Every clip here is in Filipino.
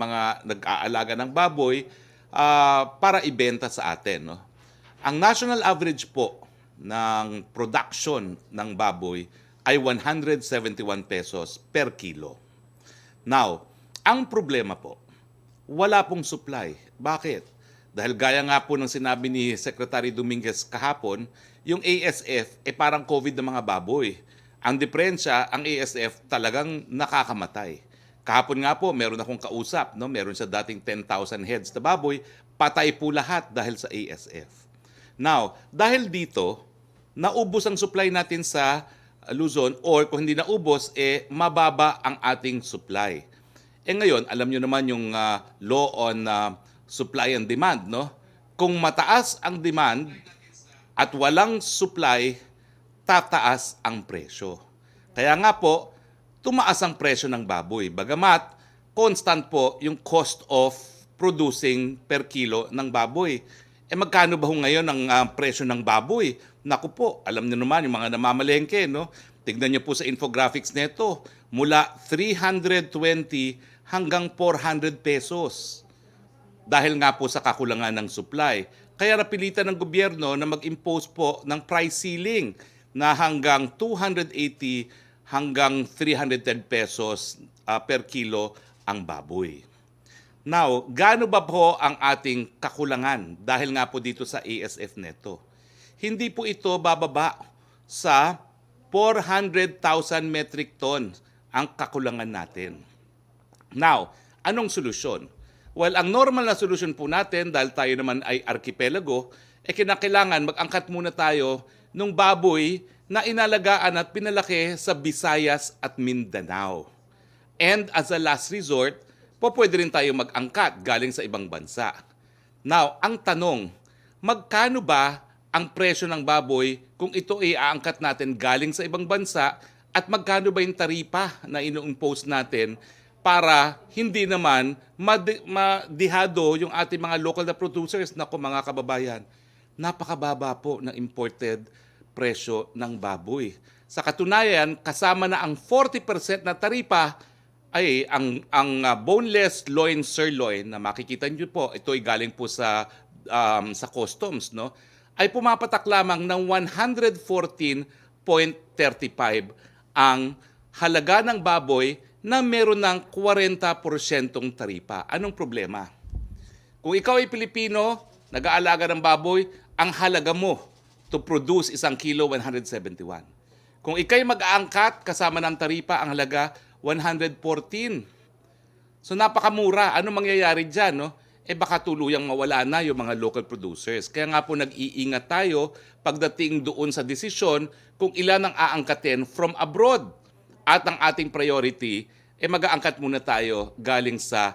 mga nag-aalaga ng baboy para ibenta sa atin. No? Ang national average po ng production ng baboy ay 171 pesos per kilo. Now, ang problema po, wala pong supply. Bakit? Dahil gaya nga po ng sinabi ni Secretary Dominguez kahapon, yung ASF parang COVID ng mga baboy. Ang diferensya, ang ASF talagang nakakamatay. Kahapon nga po, meron akong kausap, no? Meron siya dating 10,000 heads na baboy, patay po lahat dahil sa ASF. Now, dahil dito, naubos ang supply natin sa Luzon or kung hindi naubos, mababa ang ating supply. Ngayon, alam nyo naman yung law on supply and demand, no? Kung mataas ang demand at walang supply, tataas ang presyo. Kaya nga po, tumaas ang presyo ng baboy. Bagamat, constant po yung cost of producing per kilo ng baboy. Magkano ba ngayon ang presyo ng baboy? Naku po, alam niyo naman yung mga namamalengke, no? Tignan niyo po sa infographics nito, mula 320 hanggang 400 pesos. Dahil nga po sa kakulangan ng supply. Kaya napilitan ng gobyerno na mag-impose po ng price ceiling na hanggang 280 hanggang 310 pesos per kilo ang baboy. Now, gaano ba po ang ating kakulangan dahil nga po dito sa ASF neto? Hindi po ito bababa sa 400,000 metric ton ang kakulangan natin. Now, anong solusyon? Well, ang normal na solusyon po natin dahil tayo naman ay arkipelago, kinakailangan mag-angkat muna tayo ng baboy na inalagaan at pinalaki sa Visayas at Mindanao. And as a last resort, pwede rin tayo mag-angkat galing sa ibang bansa. Now, ang tanong, magkano ba ang presyo ng baboy kung ito ay aangkat natin galing sa ibang bansa at magkano ba yung taripa na ino-impose natin para hindi naman madihado yung ating mga local na producers? Naku mga kababayan, napakababa po ng imported presyo ng baboy. Sa katunayan, kasama na ang 40% na taripa ay ang boneless loin sirloin na makikita niyo po, ito ay galing po sa customs, no? Ay pumapatak lamang ng 114.35 ang halaga ng baboy na meron ng 40% taripa. Anong problema? Kung ikaw ay Pilipino, nag-aalaga ng baboy, ang halaga mo to produce isang kilo 171. Kung ikay mag-aangkat kasama ng taripa, ang halaga 114. So napakamura. Ano mangyayari dyan? No? Baka tuluyang mawala na yung mga local producers. Kaya nga po nag-iingat tayo pagdating doon sa desisyon kung ilan ang aangkatin from abroad. At ang ating priority, mag-aangkat muna tayo galing sa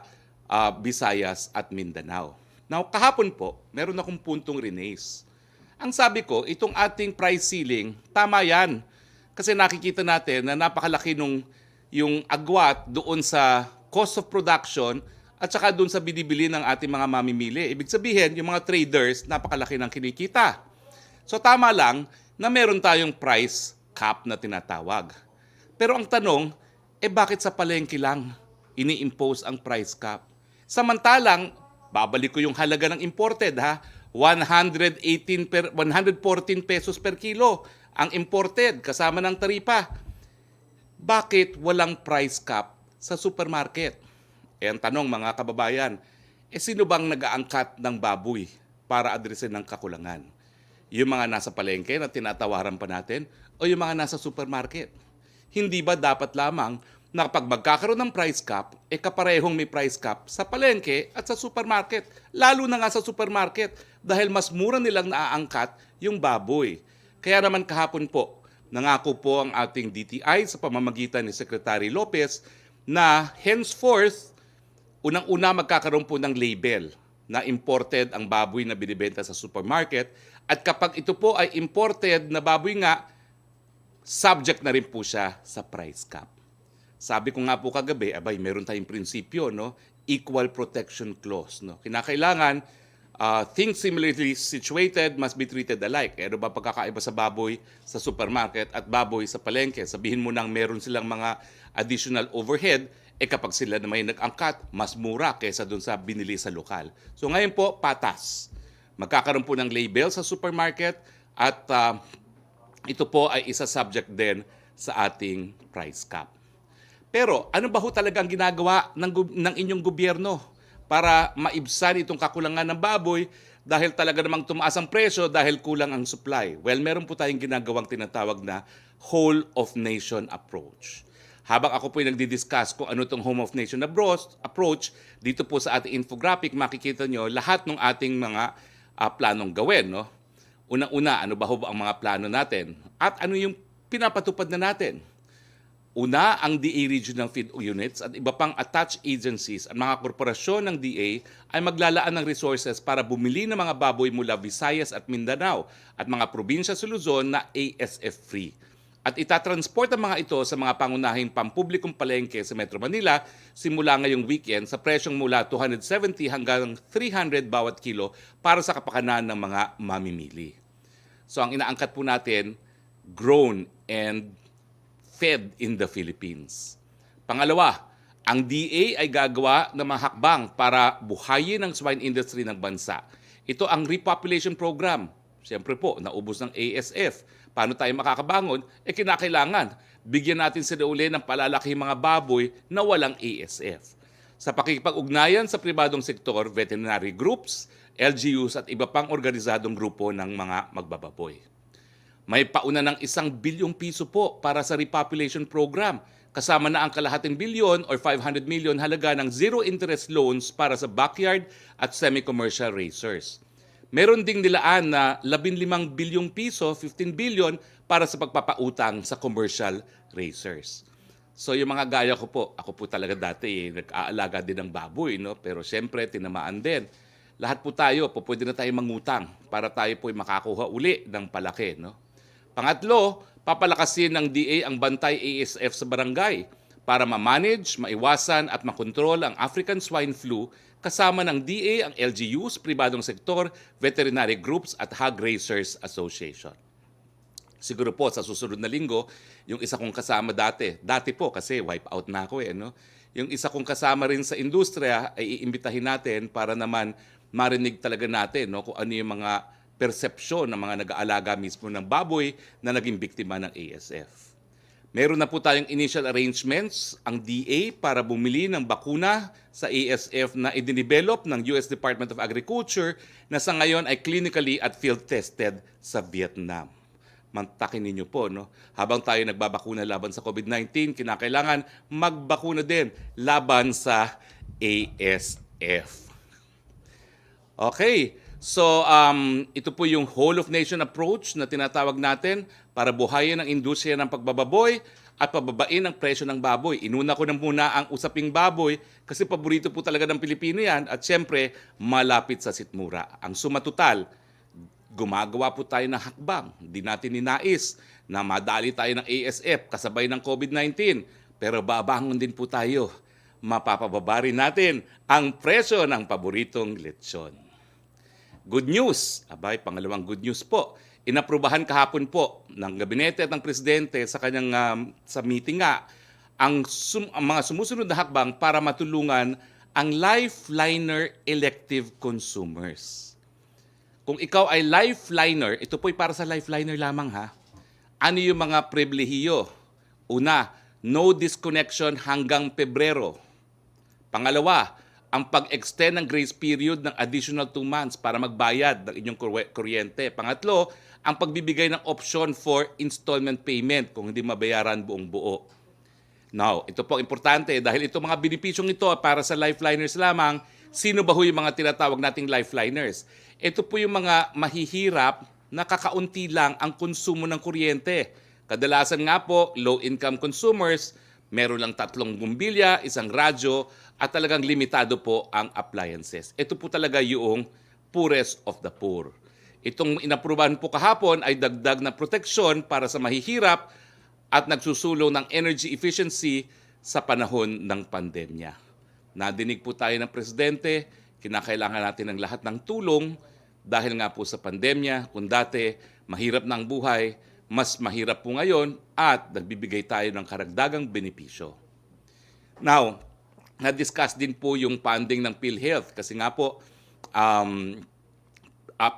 Visayas at Mindanao. Now, kahapon po, meron akong puntong rinaise. Ang sabi ko, itong ating price ceiling, tama yan. Kasi nakikita natin na napakalaki nung yung agwat doon sa cost of production at saka doon sa binibili ng ating mga mamimili. Ibig sabihin, yung mga traders, napakalaki ng kinikita. So tama lang na meron tayong price cap na tinatawag. Pero ang tanong, bakit sa palengke lang ini-impose ang price cap? Samantalang, babalik ko yung halaga ng imported ha, 114 pesos per kilo ang imported kasama ng taripa. Bakit walang price cap sa supermarket? Ang tanong mga kababayan, sino bang nag-aangkat ng baboy para adresin ng kakulangan? Yung mga nasa palengke na tinatawaran pa natin o yung mga nasa supermarket? Hindi ba dapat lamang na kapag magkakaroon ng price cap, kaparehong may price cap sa palengke at sa supermarket? Lalo na nga sa supermarket dahil mas mura nilang naaangkat yung baboy. Kaya naman kahapon po, nangako po ang ating DTI sa pamamagitan ni Secretary Lopez na henceforth, unang-una magkakaroon po ng label na imported ang baboy na binibenta sa supermarket at kapag ito po ay imported na baboy nga, subject na rin po siya sa price cap. Sabi ko nga po kagabi, meron tayong prinsipyo, no? Equal protection clause. No? Kinakailangan, things similarly situated must be treated alike. Ano ba pagkakaiba sa baboy sa supermarket at baboy sa palengke? Sabihin mo nang meron silang mga additional overhead, Kapag sila na may nag-angkat, mas mura kaysa dun sa binili sa lokal. So ngayon po, patas. Magkakaroon po ng label sa supermarket at ito po ay isa subject din sa ating price cap. Pero ano ba ho talaga ang ginagawa ng inyong gobyerno para maibsan itong kakulangan ng baboy dahil talaga namang tumaas ang presyo dahil kulang ang supply? Well, meron po tayong ginagawang tinatawag na whole of nation approach. Habang ako po yung nagdi-discuss kung ano itong whole of nation approach, dito po sa ating infographic makikita nyo lahat ng ating mga planong gawin. No? Unang-una, ano ba ho ang mga plano natin? At ano yung pinapatupad na natin? Una, ang DA Regional Feed Units at iba pang attached agencies at mga korporasyon ng DA ay maglalaan ng resources para bumili ng mga baboy mula Visayas at Mindanao at mga probinsya sa Luzon na ASF-free. At itatransport ang mga ito sa mga pangunahing pampublikong palengke sa Metro Manila simula ngayong weekend sa presyong mula 270 hanggang 300 bawat kilo para sa kapakanan ng mga mamimili. So ang inaangkat po natin, grown and fed in the Philippines. Pangalawa, ang DA ay gagawa ng mga hakbang para buhayin ang swine industry ng bansa. Ito ang repopulation program. Siyempre po, naubos ng ASF. Paano tayo makakabangon? Kinakailangan, bigyan natin sila uli ng palalaki mga baboy na walang ASF. Sa pakikipag-ugnayan sa pribadong sektor, veterinary groups, LGUs at iba pang organisadong grupo ng mga magbababoy. May pauna ng 1 bilyong piso po para sa repopulation program. Kasama na ang kalahating bilyon or 500 million halaga ng zero-interest loans para sa backyard at semi-commercial racers. Meron ding nilaan na 15 bilyong piso, 15 billion, para sa pagpapautang sa commercial racers. So yung mga gaya ko po, ako po talaga dati nag-aalaga din ng baboy, no? Pero siyempre tinamaan din. Lahat po tayo, pwede na tayo mangutang para tayo po makakuha uli ng palaki, no? Pangatlo, papalakasin ng DA ang bantay ASF sa barangay para ma-manage, maiwasan at makontrol ang African swine flu kasama ng DA ang LGUs, pribadong sektor, veterinary groups at hog racers association. Siguro po sa susunod na linggo, yung isa kong kasama dati po kasi wipe out na ako no? Yung isa kong kasama rin sa industriya ay iimbitahin natin para naman marinig talaga natin no, kung ano yung mga persepsyon ng mga nag-aalaga mismo ng baboy na naging biktima ng ASF. Meron na po tayong initial arrangements ang DA para bumili ng bakuna sa ASF na i-develop ng US Department of Agriculture na sa ngayon ay clinically at field tested sa Vietnam. Mantakin ninyo po, no? Habang tayo nagbabakuna laban sa COVID-19, kinakailangan magbakuna din laban sa ASF. Okay. So, ito po yung whole of nation approach na tinatawag natin para buhayin ang industriya ng pagbababoy at pababain ang presyo ng baboy. Inuna ko na muna ang usaping baboy kasi paborito po talaga ng Pilipino yan at syempre malapit sa sitmura. Ang sumatotal, gumagawa po tayo ng hakbang. Hindi natin ninais na madali tayo ng ASF kasabay ng COVID-19. Pero babangon din po tayo. Mapapababa rin natin ang presyo ng paboritong lechon. Good news, pangalawang good news po. Inaprubahan kahapon po ng gabinete at ng presidente sa kanyang sa meeting ang mga sumusunod na hakbang para matulungan ang lifeliner elective consumers. Kung ikaw ay lifeliner, ito po'y para sa lifeliner lamang Ano yung mga pribilehiyo? Una, no disconnection hanggang Pebrero. Pangalawa, ang pag-extend ng grace period ng additional 2 months para magbayad ng inyong kuryente. Pangatlo, ang pagbibigay ng option for installment payment kung hindi mabayaran buong buo. Now, ito po importante dahil itong mga benepisyong ito para sa lifeliners lamang. Sino ba yung mga tinatawag nating lifeliners? Ito po yung mga mahihirap na kakaunti lang ang konsumo ng kuryente. Kadalasan nga po, low-income consumers, meron lang 3 bumbilya, 1 radyo, at talagang limitado po ang appliances. Ito po talaga yung poorest of the poor. Itong inaprubahan po kahapon ay dagdag na proteksyon para sa mahihirap at nagsusulong ng energy efficiency sa panahon ng pandemya. Nadinig po tayo ng presidente, kinakailangan natin ng lahat ng tulong dahil nga po sa pandemya, kung dati mahirap na ang buhay, mas mahirap po ngayon at nagbibigay tayo ng karagdagang benepisyo. Now, na-discuss din po yung funding ng PhilHealth kasi nga po um,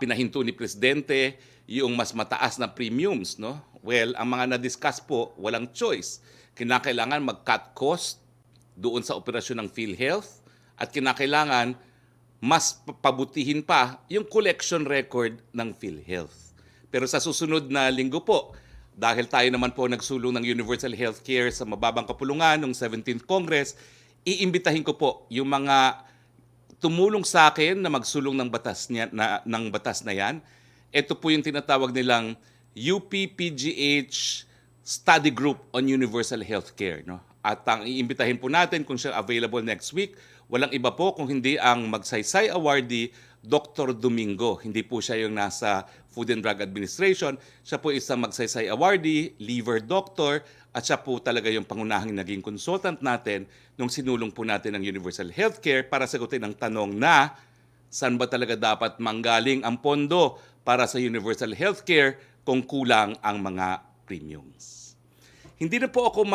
pinahinto ni Presidente yung mas mataas na premiums. No? Well, ang mga na-discuss po, walang choice. Kinakailangan mag-cut cost doon sa operasyon ng PhilHealth at kinakailangan mas pabutihin pa yung collection record ng PhilHealth. Pero sa susunod na linggo po, dahil tayo naman po nagsulong ng Universal Healthcare sa mababang kapulungan ng 17th Congress, iimbitahin ko po yung mga tumulong sa akin na magsulong ng batas na yan. Ito po yung tinatawag nilang UPPGH Study Group on Universal Healthcare. No? At ang iimbitahin po natin kung siya available next week, walang iba po kung hindi ang Magsaysay Awardee, Dr. Domingo. Hindi po siya yung nasa Food and Drug Administration. Siya po isang Magsaysay Awardee, liver doctor, at siya po talaga yung pangunahing naging consultant natin nung sinulong po natin ng Universal Healthcare para sagutin ang tanong na saan ba talaga dapat manggaling ang pondo para sa Universal Healthcare kung kulang ang mga premiums. Hindi na po ako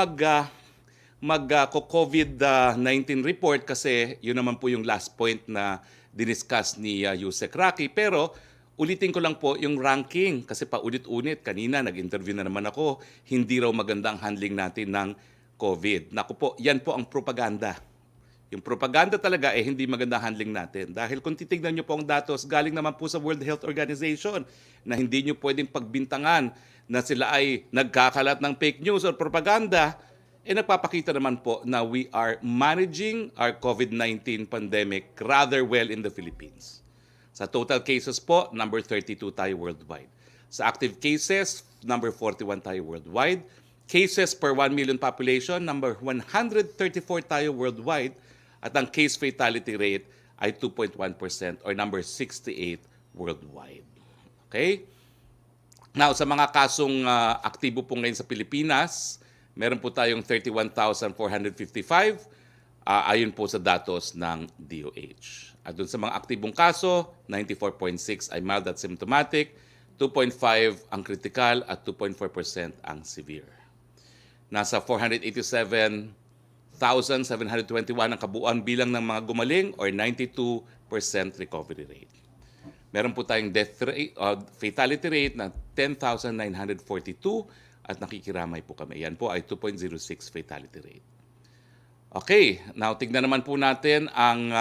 COVID-19 report kasi yun naman po yung last point na diniscuss ni Yusek Roque. Pero ulitin ko lang po yung ranking kasi paulit-ulit. Kanina nag-interview na naman ako, hindi raw maganda ang handling natin ng COVID. Naku po, yan po ang propaganda. Yung propaganda talaga hindi maganda handling natin. Dahil kung titignan nyo po ang datos, galing naman po sa World Health Organization na hindi nyo pwedeng pagbintangan na sila ay nagkakalat ng fake news or propaganda, nagpapakita naman po na we are managing our COVID-19 pandemic rather well in the Philippines. Sa total cases po, number 32 tayo worldwide. Sa active cases, number 41 tayo worldwide. Cases per 1 million population, number 134 tayo worldwide. At ang case fatality rate ay 2.1% or number 68 worldwide. Okay? Now, sa mga kasong aktibo po ngayon sa Pilipinas, meron po tayong 31,455 ayon po sa datos ng DOH. At dun sa mga aktibong kaso, 94.6 ay mild at symptomatic, 2.5 ang critical at 2.4% ang severe. Nasa 487,721 ang kabuuan bilang ng mga gumaling or 92% recovery rate. Meron po tayong fatality rate na 10,942 at nakikiramay po kami. Yan po ay 2.06 fatality rate. Okay, now tignan naman po natin ang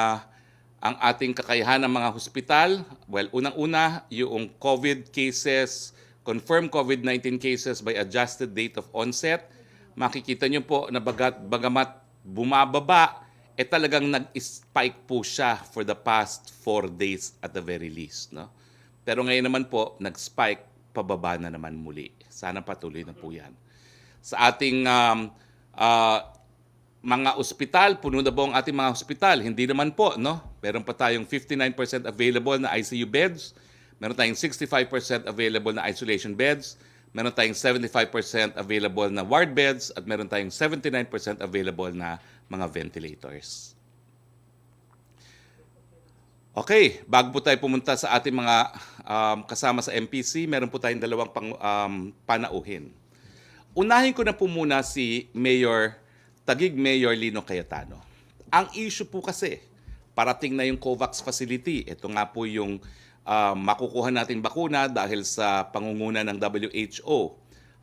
ating kakayahan ng mga hospital. Well, unang-una, yung COVID cases, confirmed COVID-19 cases by adjusted date of onset. Makikita nyo po na bagamat bumababa, talagang nag-spike po siya for the past 4 days at the very least. No? Pero ngayon naman po, nag-spike, pababa na naman muli. Sana patuloy na po yan. Sa ating mga ospital, puno na po ang ating mga ospital. Hindi naman po, no? Meron pa tayong 59% available na ICU beds. Meron tayong 65% available na isolation beds. Meron tayong 75% available na ward beds. At meron tayong 79% available na mga ventilators. Okay, bago po tayo pumunta sa ating mga kasama sa MPC, meron po tayong dalawang panauhin. Unahin ko na po muna si Taguig Mayor Lino Cayetano. Ang issue po kasi, parating na yung COVAX facility. Ito nga po yung makukuha nating bakuna dahil sa pangunguna ng WHO.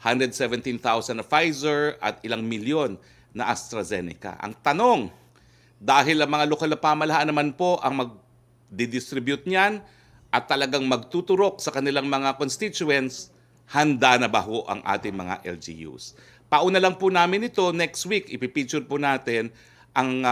117,000 na Pfizer at ilang milyon na AstraZeneca. Ang tanong, dahil ang mga lokal na pamahalaan naman po ang mag-distribute niyan at talagang magtuturok sa kanilang mga constituents, handa na ba ho ang ating mga LGUs? Pauna lang po namin ito, next week, ipipicture po natin ang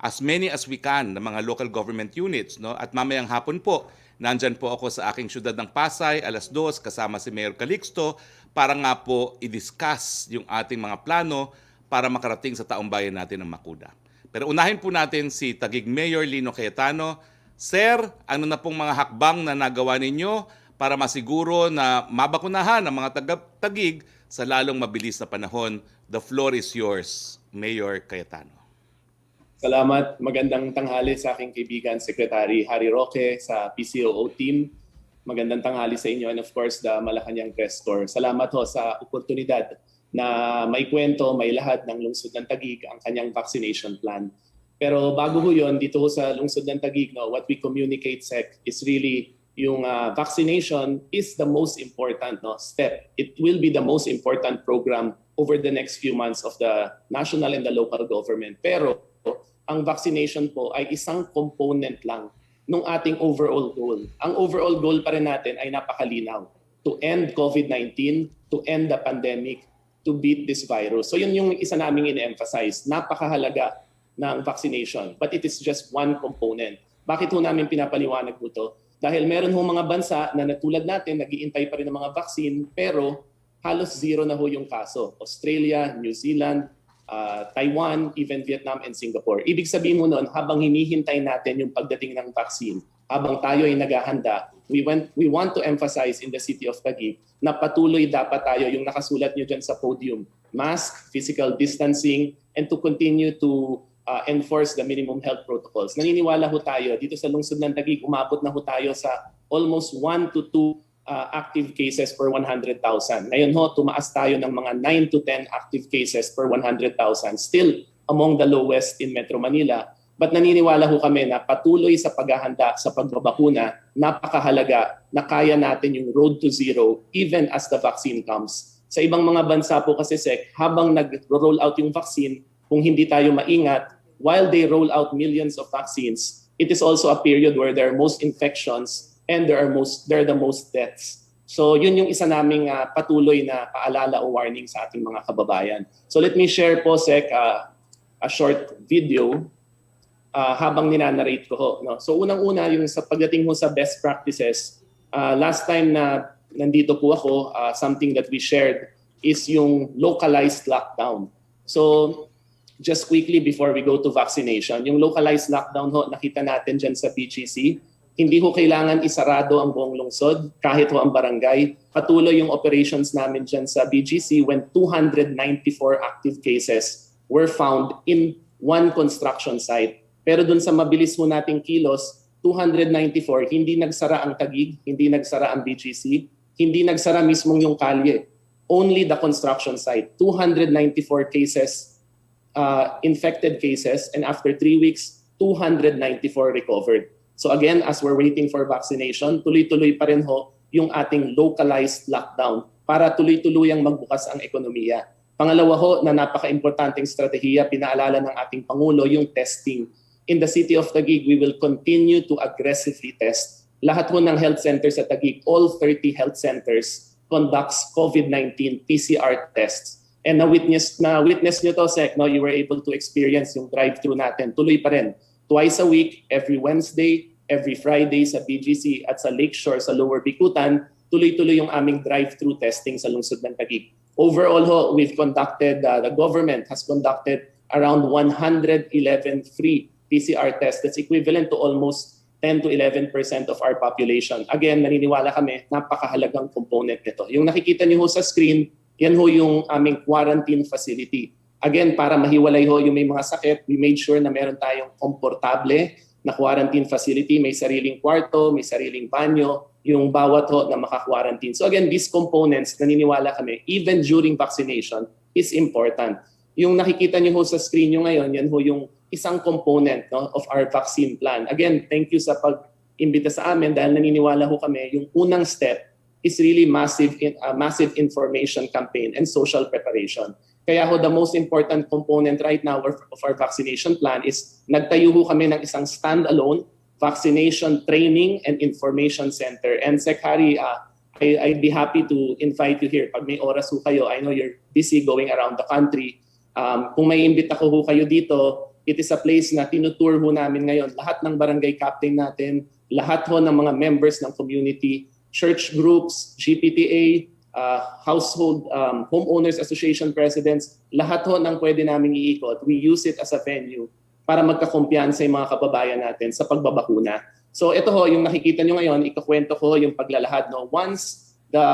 as many as we can ng mga local government units. No? At mamayang hapon po, nandyan po ako sa aking syudad ng Pasay, 2:00, kasama si Mayor Calixto, para nga po i-discuss yung ating mga plano para makarating sa taong bayan natin ng Makuda. Pero unahin po natin si Taguig Mayor Lino Cayetano. Sir, ano na pong mga hakbang na nagawa ninyo para masiguro na mabakunahan ang mga taga-Taguig sa lalong mabilis na panahon? The floor is yours, Mayor Cayetano. Salamat. Magandang tanghali sa aking kaibigan, Secretary Harry Roque sa PCOO team. Magandang tanghali sa inyo and of course the Malacanang Press Corps. Salamat ho sa oportunidad na may kwento, may lahat ng lungsod ng Taguig ang kanyang vaccination plan. Pero bago ho yun, dito sa lungsod ng Taguig, no, what we communicate, Sec, is really yung vaccination is the most important step. It will be the most important program over the next few months of the national and the local government. Pero ang vaccination po ay isang component lang ng ating overall goal. Ang overall goal pa rin natin ay napakalinaw. To end COVID-19, to end the pandemic, to beat this virus. So yun yung isa naming in-emphasize. Napakahalaga ng vaccination. But it is just one component. Bakit ho namin pinapaliwanag po ito? Dahil meron ho mga bansa na natulad natin, nag-iintay pa rin ng mga vaccine, pero halos zero na ho yung kaso. Australia, New Zealand, Taiwan, even Vietnam and Singapore. Ibig sabihin mo noon, habang hinihintay natin yung pagdating ng vaccine, habang tayo ay naghahanda, we want to emphasize in the city of Taguig na patuloy dapat tayo, yung nakasulat nyo dyan sa podium, mask, physical distancing, and to continue to enforce the minimum health protocols. Naniniwala ho tayo, dito sa lungsod ng Taguig, umabot na ho tayo sa almost 1 to 2 active cases per 100,000. Ngayon ho, tumaas tayo ng mga 9 to 10 active cases per 100,000. Still among the lowest in Metro Manila. But naniniwala ho kami na patuloy sa paghahanda sa pagbabakuna, napakahalaga na kaya natin yung road to zero even as the vaccine comes. Sa ibang mga bansa po kasi, Sec, habang nag-roll out yung vaccine, kung hindi tayo maingat, while they roll out millions of vaccines, it is also a period where there are most infections and there are the most deaths. So yun yung isa naming patuloy na paalala o warning sa ating mga kababayan. So let me share po, Sec, a short video habang ninanarrate ko ho. No? So unang-una, yung sa pagdating ho sa best practices, last time na nandito po ako, something that we shared is yung localized lockdown. So just quickly before we go to vaccination, yung localized lockdown ho, nakita natin dyan sa BGC, hindi ho kailangan isarado ang buong lungsod, kahit ho ang barangay. Patuloy yung operations namin dyan sa BGC when 294 active cases were found in one construction site. Pero dun sa mabilis ho nating kilos, 294, hindi nagsara ang Taguig, hindi nagsara ang BGC, hindi nagsara mismong yung kalye. Only the construction site. 294 cases, infected cases, and after 3 weeks, 294 recovered. So again, as we're waiting for vaccination, tuloy-tuloy pa rin ho yung ating localized lockdown para tuloy-tuluyang magbukas ang ekonomiya. Pangalawa ho, na napaka-importanting strategiya, pinaalala ng ating Pangulo, yung testing. In the city of Taguig, we will continue to aggressively test. Lahat ho ng health centers sa Taguig, all 30 health centers conducts COVID-19 PCR tests. And na-witness nyo to, Sec, no? You were able to experience yung drive-thru natin. Tuloy pa rin. Twice a week, every Wednesday, every Friday sa BGC at sa Lakeshore, sa Lower Bicutan, tuloy-tuloy yung aming drive-thru testing sa lungsod ng Taguig. Overall ho, we've conducted, the government has conducted around 111 free PCR tests. That's equivalent to almost 10 to 11% of our population. Again, naniniwala kami, napakahalagang component nito. Yung nakikita niyo ho sa screen, yan ho yung aming quarantine facility. Again, para mahiwalay ho yung may mga sakit, we made sure na meron tayong komportable na quarantine facility. May sariling kwarto, may sariling banyo, yung bawat ho na maka-quarantine. So again, these components, naniniwala kami, even during vaccination, is important. Yung nakikita niyo ho sa screen nyo ngayon, yan ho yung isang component of our vaccine plan. Again, thank you sa pag-imbita sa amin dahil naniniwala ho kami, yung unang step is really massive information campaign and social preparation. Kaya ho, the most important component right now of our vaccination plan is nagtayo ho kami ng isang standalone vaccination training and information center. And Sec Harry, I'd be happy to invite you here. Pag may oras ho kayo, I know you're busy going around the country. Kung may imbita ko ho kayo dito, it is a place na tinutour ho namin ngayon. Lahat ng barangay captain natin, lahat ho ng mga members ng community, church groups, GPTA, household homeowners association presidents, lahat ho ng pwede naming iikot. We use it as a venue para magkakumpiyansa yung mga kababayan natin sa pagbabakuna. So ito ho, yung nakikita nyo ngayon, ikakwento ko yung paglalahad. No? Once the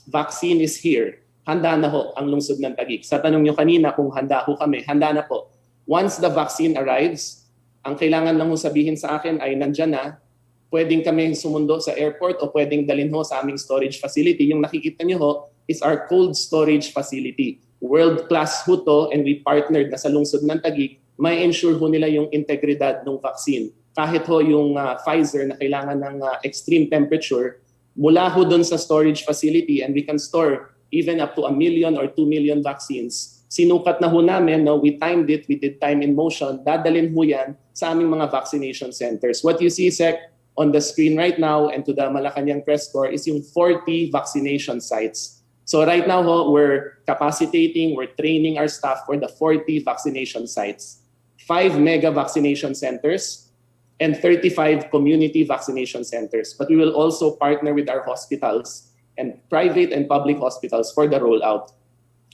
vaccine is here, handa na ho ang lungsod ng Taguig. Sa tanong nyo kanina kung handa ho kami, handa na po. Once the vaccine arrives, ang kailangan lang ho sabihin sa akin ay nandyan na, pwedeng kami sumundo sa airport o pwedeng dalhin ho sa aming storage facility. Yung nakikita nyo ho, is our cold storage facility. World-class ho to, and we partnered na sa lungsod ng Taguig, may ensure ho nila yung integridad ng vaccine. Kahit ho yung Pfizer na kailangan ng extreme temperature, mula ho dun sa storage facility, and we can store even up to 1 million or 2 million vaccines. Sinukat na ho namin, no, we timed it, we did time in motion, dadalhin ho yan sa aming mga vaccination centers. What you see, Sec, on the screen right now and to the Malacanang press corps is yung 40 vaccination sites. So right now ho, we're capacitating, we're training our staff for the 40 vaccination sites. 5 mega vaccination centers and 35 community vaccination centers. But we will also partner with our hospitals and private and public hospitals for the rollout.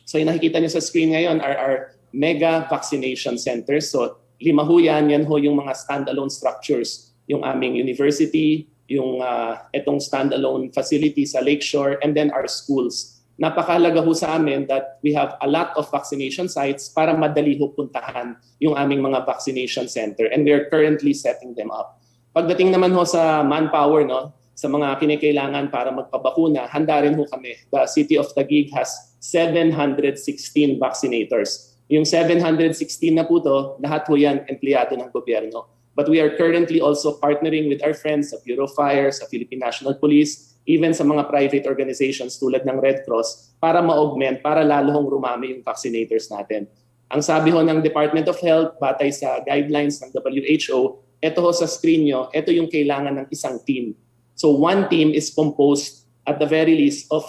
So yung nakikita niyo sa screen ngayon are our mega vaccination centers. So 5 ho yan ho yung mga standalone structures. Yung aming university, yung etong standalone facility sa Lakeshore, and then our schools. Napakahalaga ho sa amin that we have a lot of vaccination sites para madali ho puntahan yung aming mga vaccination center, and we are currently setting them up. Pagdating naman ho sa manpower, no, sa mga kinikailangan para magpabakuna, handa rin ho kami. The City of Taguig has 716 vaccinators. Yung 716 na po to, lahat ho yan empleyado ng gobyerno. But we are currently also partnering with our friends sa Bureau of Fire, sa Philippine National Police, even sa mga private organizations tulad ng Red Cross para ma-augment, para lalo hong rumami yung vaccinators natin. Ang sabi ho ng Department of Health, batay sa guidelines ng WHO, ito ho sa screen nyo, ito yung kailangan ng isang team. So one team is composed at the very least of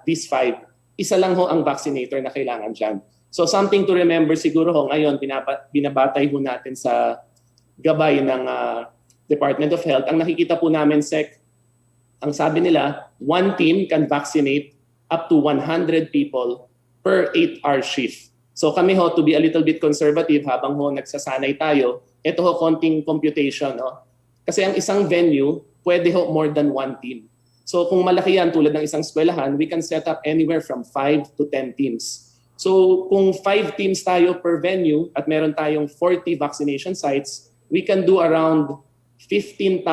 these 5. Isa lang ho ang vaccinator na kailangan dyan. So something to remember siguro ho, ngayon binabatay ho natin sa gabay ng Department of Health. Ang nakikita po namin, Sec, ang sabi nila, one team can vaccinate up to 100 people per 8-hour shift. So kami ho, to be a little bit conservative habang ho nagsasanay tayo, ito ho konting computation. No? Kasi ang isang venue, pwede ho more than one team. So kung malaki yan tulad ng isang eskwelahan, we can set up anywhere from 5 to 10 teams. So kung 5 teams tayo per venue at meron tayong 40 vaccination sites, we can do around 15,000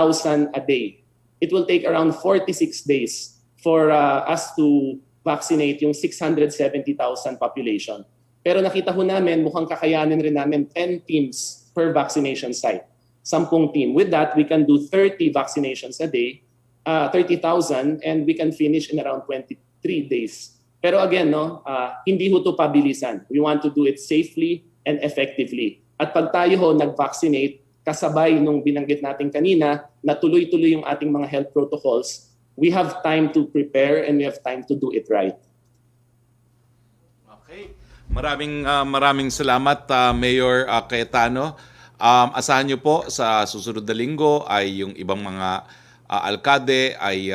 a day. It will take around 46 days for us to vaccinate yung 670,000 population. Pero nakita ho namin, mukhang kakayanin rin namin 10 teams per vaccination site. 10 team. With that, we can do 30 vaccinations a day, 30,000, and we can finish in around 23 days. Pero again, no, hindi ho ito pabilisan. We want to do it safely and effectively. At pag tayo ho nag-vaccinate, kasabay nung binanggit natin kanina, na tuloy-tuloy yung ating mga health protocols, we have time to prepare and we have time to do it right. Okay. Maraming salamat, Mayor Cayetano. Asahan niyo po sa susunod na linggo ay yung ibang mga alkade ay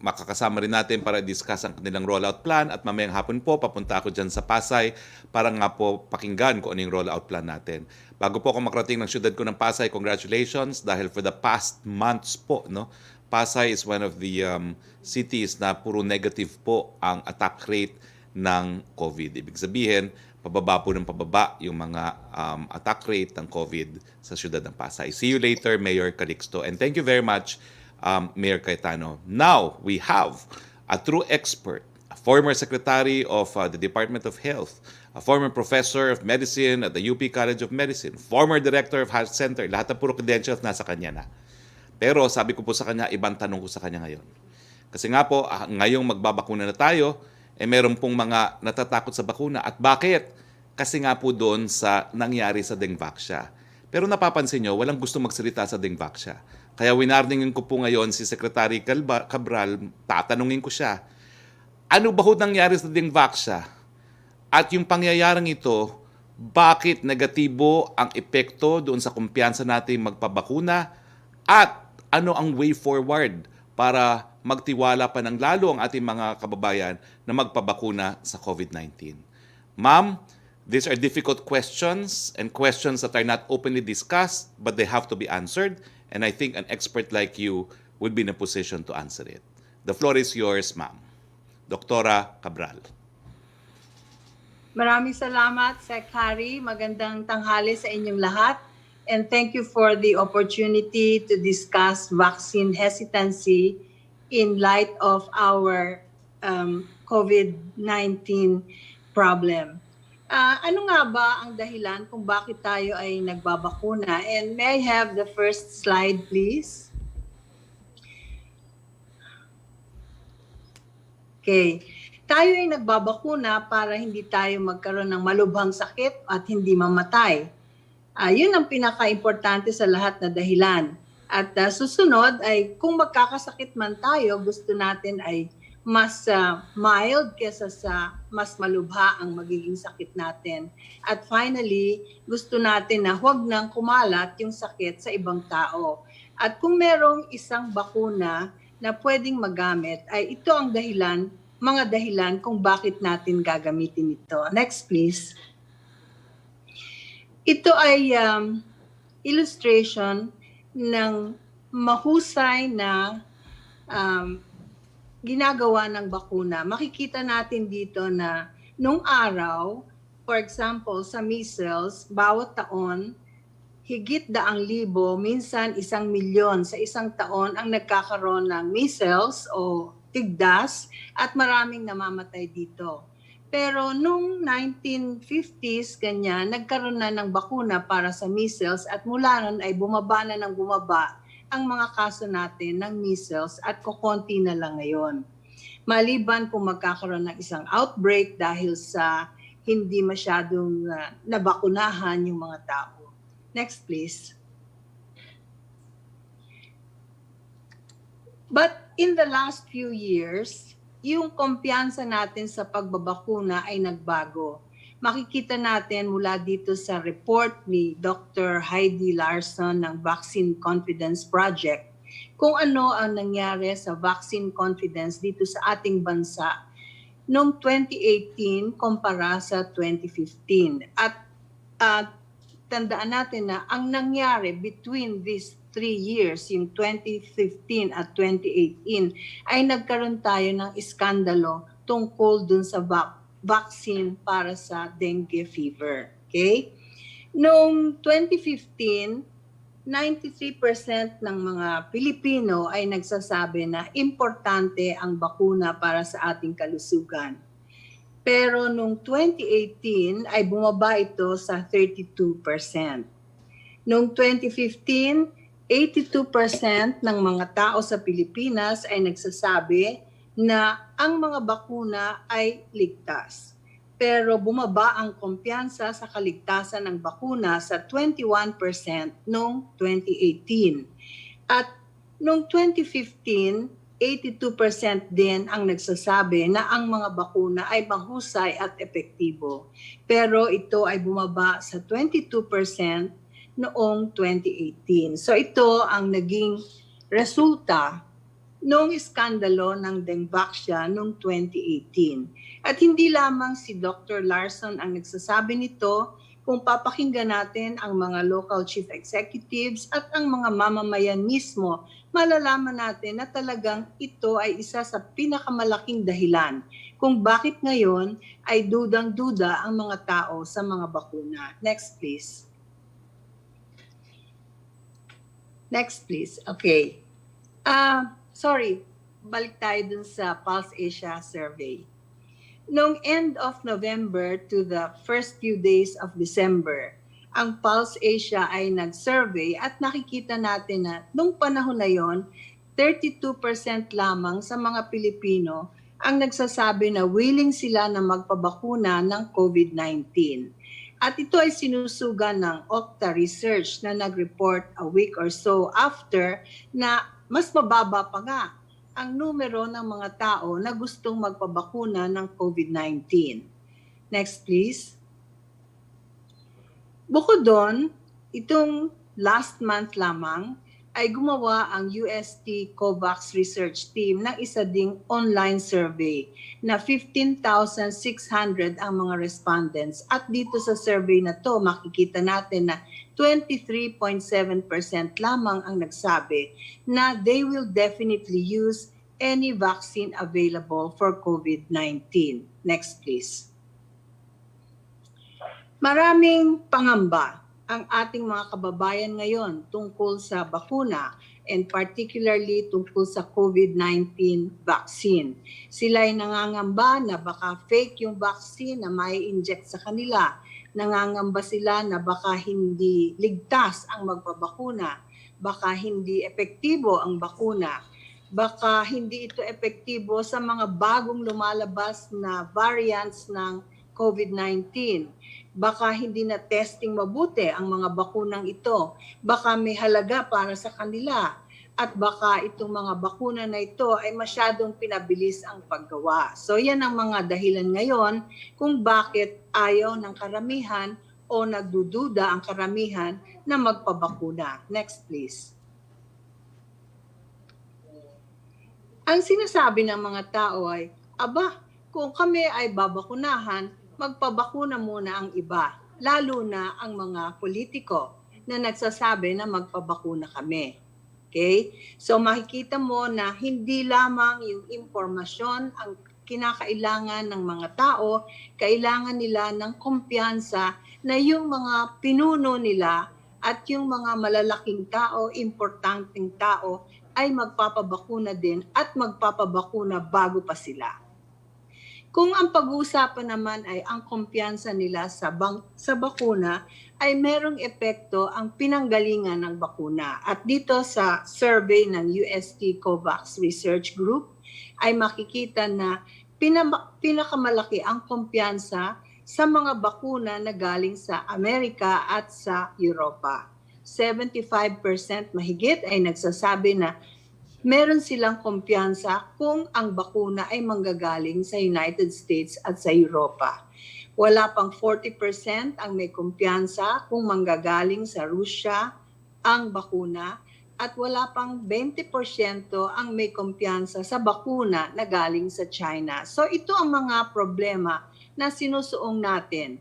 makakasama rin natin para discuss ang kanilang rollout plan, at mamayang hapon po papunta ako dyan sa Pasay para nga po pakinggan kung ano yung rollout plan natin. Bago po ako makarating ng syudad ko ng Pasay, congratulations dahil for the past months po, no, Pasay is one of the cities na puro negative po ang attack rate ng COVID. Ibig sabihin, pababa po ng pababa yung mga attack rate ng COVID sa syudad ng Pasay. See you later, Mayor Calixto. And thank you very much, Mayor Cayetano. Now, we have a true expert, a former Secretary of the Department of Health, a former Professor of Medicine at the UP College of Medicine, former Director of Health Center. Lahat ng puro credentials nasa kanya na. Pero sabi ko po sa kanya, ibang tanong ko sa kanya ngayon. Kasi nga po, ngayong magbabakuna na tayo, meron pong mga natatakot sa bakuna. At bakit? Kasi nga po doon sa nangyari sa Dengvaxia. Pero napapansin nyo, walang gusto magsalita sa Dengvaxia. Kaya winarningin ko po ngayon si Secretary Cabral, tatanungin ko siya, ano ba ho nangyari sa Dengvaxia? At yung pangyayaring ito, bakit negatibo ang epekto doon sa kumpiyansa natin magpabakuna? At ano ang way forward para magtiwala pa ng lalo ang ating mga kababayan na magpabakuna sa COVID-19? Ma'am, these are difficult questions and questions that are not openly discussed, but they have to be answered. And I think an expert like you would be in a position to answer it. The floor is yours, ma'am. Doktora Cabral. Maraming salamat, Sec. Harry. Magandang tanghali sa inyong lahat. And thank you for the opportunity to discuss vaccine hesitancy in light of our COVID-19 problem. Ano nga ba ang dahilan kung bakit tayo ay nagbabakuna? And may I have the first slide, please? Okay. Tayo ay nagbabakuna para hindi tayo magkaroon ng malubhang sakit at hindi mamatay. Yun ang pinaka-importante sa lahat na dahilan. At susunod ay kung magkakasakit man tayo, gusto natin ay mas mild kesa sa mas malubha ang magiging sakit natin. At finally, gusto natin na huwag nang kumalat yung sakit sa ibang tao. At kung merong isang bakuna na pwedeng magamit, ay ito ang dahilan, mga dahilan kung bakit natin gagamitin ito. Next, please. Ito ay illustration ng mahusay na ginagawa ng bakuna. Makikita natin dito na nung araw, for example, sa measles, bawat taon, higit 100,000, minsan 1,000,000 sa isang taon ang nagkakaroon ng measles o tigdas at maraming namamatay dito. Pero nung 1950s, ganyan, nagkaroon na ng bakuna para sa measles at mula nun ay bumaba na ng bumaba ang mga kaso natin ng measles at kukonti na lang ngayon. Maliban kung magkakaroon ng isang outbreak dahil sa hindi masyadong nabakunahan yung mga tao. Next, please. But in the last few years, yung kumpiyansa natin sa pagbabakuna ay nagbago. Makikita natin mula dito sa report ni Dr. Heidi Larson ng Vaccine Confidence Project kung ano ang nangyari sa vaccine confidence dito sa ating bansa noong 2018 kumpara sa 2015. At tandaan natin na ang nangyari between these 3 years, yung 2015 at 2018, ay nagkaroon tayo ng iskandalo tungkol dun sa vaccine para sa dengue fever. Okay? Noong 2015, 93% ng mga Pilipino ay nagsasabi na importante ang bakuna para sa ating kalusugan. Pero noong 2018 ay bumaba ito sa 32%. Noong 2015, 82% ng mga tao sa Pilipinas ay nagsasabi na ang mga bakuna ay ligtas. Pero bumaba ang kumpiyansa sa kaligtasan ng bakuna sa 21% noong 2018. At noong 2015, 82% din ang nagsasabi na ang mga bakuna ay mahusay at epektibo. Pero ito ay bumaba sa 22% noong 2018. So ito ang naging resulta noong iskandalo ng Dengvaxia noong 2018. At hindi lamang si Dr. Larson ang nagsasabi nito, kung papakinggan natin ang mga local chief executives at ang mga mamamayan mismo, malalaman natin na talagang ito ay isa sa pinakamalaking dahilan kung bakit ngayon ay dudang-duda ang mga tao sa mga bakuna. Next, please. Next, please. Okay. Sorry, balik tayo dun sa Pulse Asia survey. Noong end of November to the first few days of December, ang Pulse Asia ay nag-survey at nakikita natin na nung panahon na yon, 32% lamang sa mga Pilipino ang nagsasabi na willing sila na magpabakuna ng COVID-19. At ito ay sinusugan ng Okta Research na nag-report a week or so after na mas mababa pa nga ang numero ng mga tao na gustong magpabakuna ng COVID-19. Next, please. Bukod doon, itong last month lamang ay gumawa ang UST COVAX research team ng isa ding online survey na 15,600 ang mga respondents. At dito sa survey na to, makikita natin na 23.7% lamang ang nagsabi na they will definitely use any vaccine available for COVID-19. Next, please. Maraming pangamba ang ating mga kababayan ngayon tungkol sa bakuna and particularly tungkol sa COVID-19 vaccine. Sila ay nangangamba na baka fake yung vaccine na may inject sa kanila. Nangangamba sila na baka hindi ligtas ang magpabakuna, baka hindi epektibo ang bakuna, baka hindi ito epektibo sa mga bagong lumalabas na variants ng COVID-19. Baka hindi na testing mabuti ang mga bakunang ito. Baka may halaga para sa kanila. At baka itong mga bakuna na ito ay masyadong pinabilis ang paggawa. So yan ang mga dahilan ngayon kung bakit ayaw ng karamihan o nagdududa ang karamihan na magpabakuna. Next please. Ang sinasabi ng mga tao ay, aba, kung kami ay babakunahan, magpabakuna muna ang iba, lalo na ang mga politiko na nagsasabi na magpabakuna kami. Okay? So makikita mo na hindi lamang yung impormasyon ang kinakailangan ng mga tao, kailangan nila ng kumpiyansa na yung mga pinuno nila at yung mga malalaking tao, importanteng tao, ay magpapabakuna din at magpapabakuna bago pa sila. Kung ang pag-uusapan naman ay ang kumpiyansa nila sa bakuna, ay merong epekto ang pinanggalingan ng bakuna. At dito sa survey ng UST COVAX Research Group, ay makikita na pinakamalaki ang kumpiyansa sa mga bakuna na galing sa Amerika at sa Europa. 75% mahigit ay nagsasabi na meron silang kumpiyansa kung ang bakuna ay manggagaling sa United States at sa Europa. Wala pang 40% ang may kumpiyansa kung manggagaling sa Russia ang bakuna at wala pang 20% ang may kumpiyansa sa bakuna na galing sa China. So ito ang mga problema na sinusuong natin.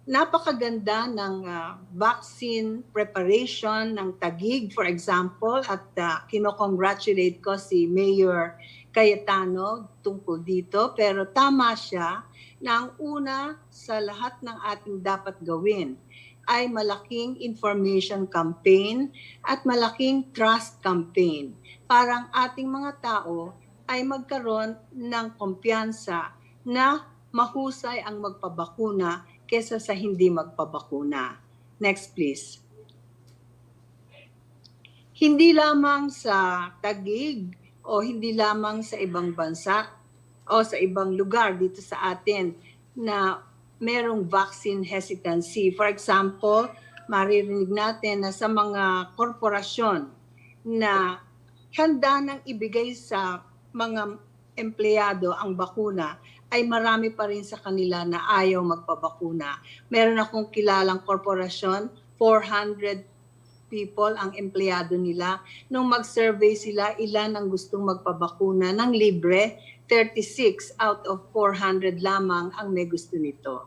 Napakaganda ng vaccine preparation ng Taguig, for example, at kinocongratulate ko si Mayor Cayetano tungkol dito. Pero tama siya na ang una sa lahat ng ating dapat gawin ay malaking information campaign at malaking trust campaign para ang ating mga tao ay magkaroon ng kumpiyansa na mahusay ang magpabakuna kesa sa hindi magpabakuna. Next please. Hindi lamang sa Taguig o hindi lamang sa ibang bansa o sa ibang lugar dito sa atin na merong vaccine hesitancy. For example, maririnig natin na sa mga korporasyon na handa nang ibigay sa mga empleyado ang bakuna, ay marami pa rin sa kanila na ayaw magpabakuna. Meron akong kilalang korporasyon, 400 people ang empleyado nila. Nung mag-survey sila, ilan ang gustong magpabakuna ng libre, 36 out of 400 lamang ang may gusto nito.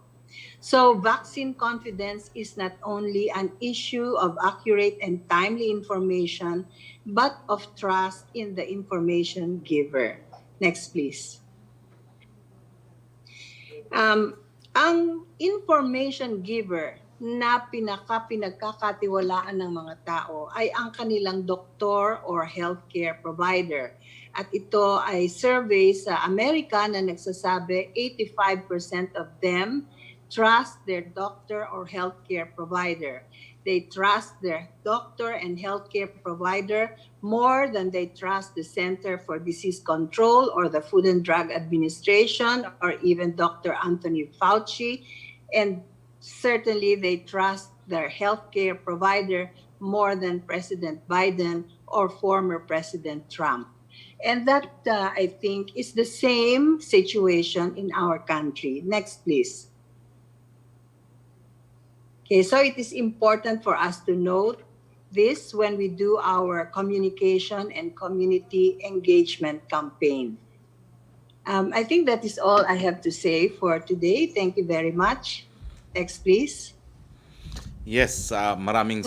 So vaccine confidence is not only an issue of accurate and timely information, but of trust in the information giver. Next, please. Ang information giver na pinagkakatiwalaan ng mga tao ay ang kanilang doktor or healthcare provider. At ito ay survey sa Amerika na nagsasabi 85% of them trust their doctor or healthcare provider. They trust their doctor and healthcare provider more than they trust the Center for Disease Control or the Food and Drug Administration or even Dr. Anthony Fauci. And certainly they trust their healthcare provider more than President Biden or former President Trump. And that, I think, is the same situation in our country. Next, please. Okay, so it is important for us to note this when we do our communication and community engagement campaign. I think that is all I have to say for today. Thank you very much. Next, please. Yes, maraming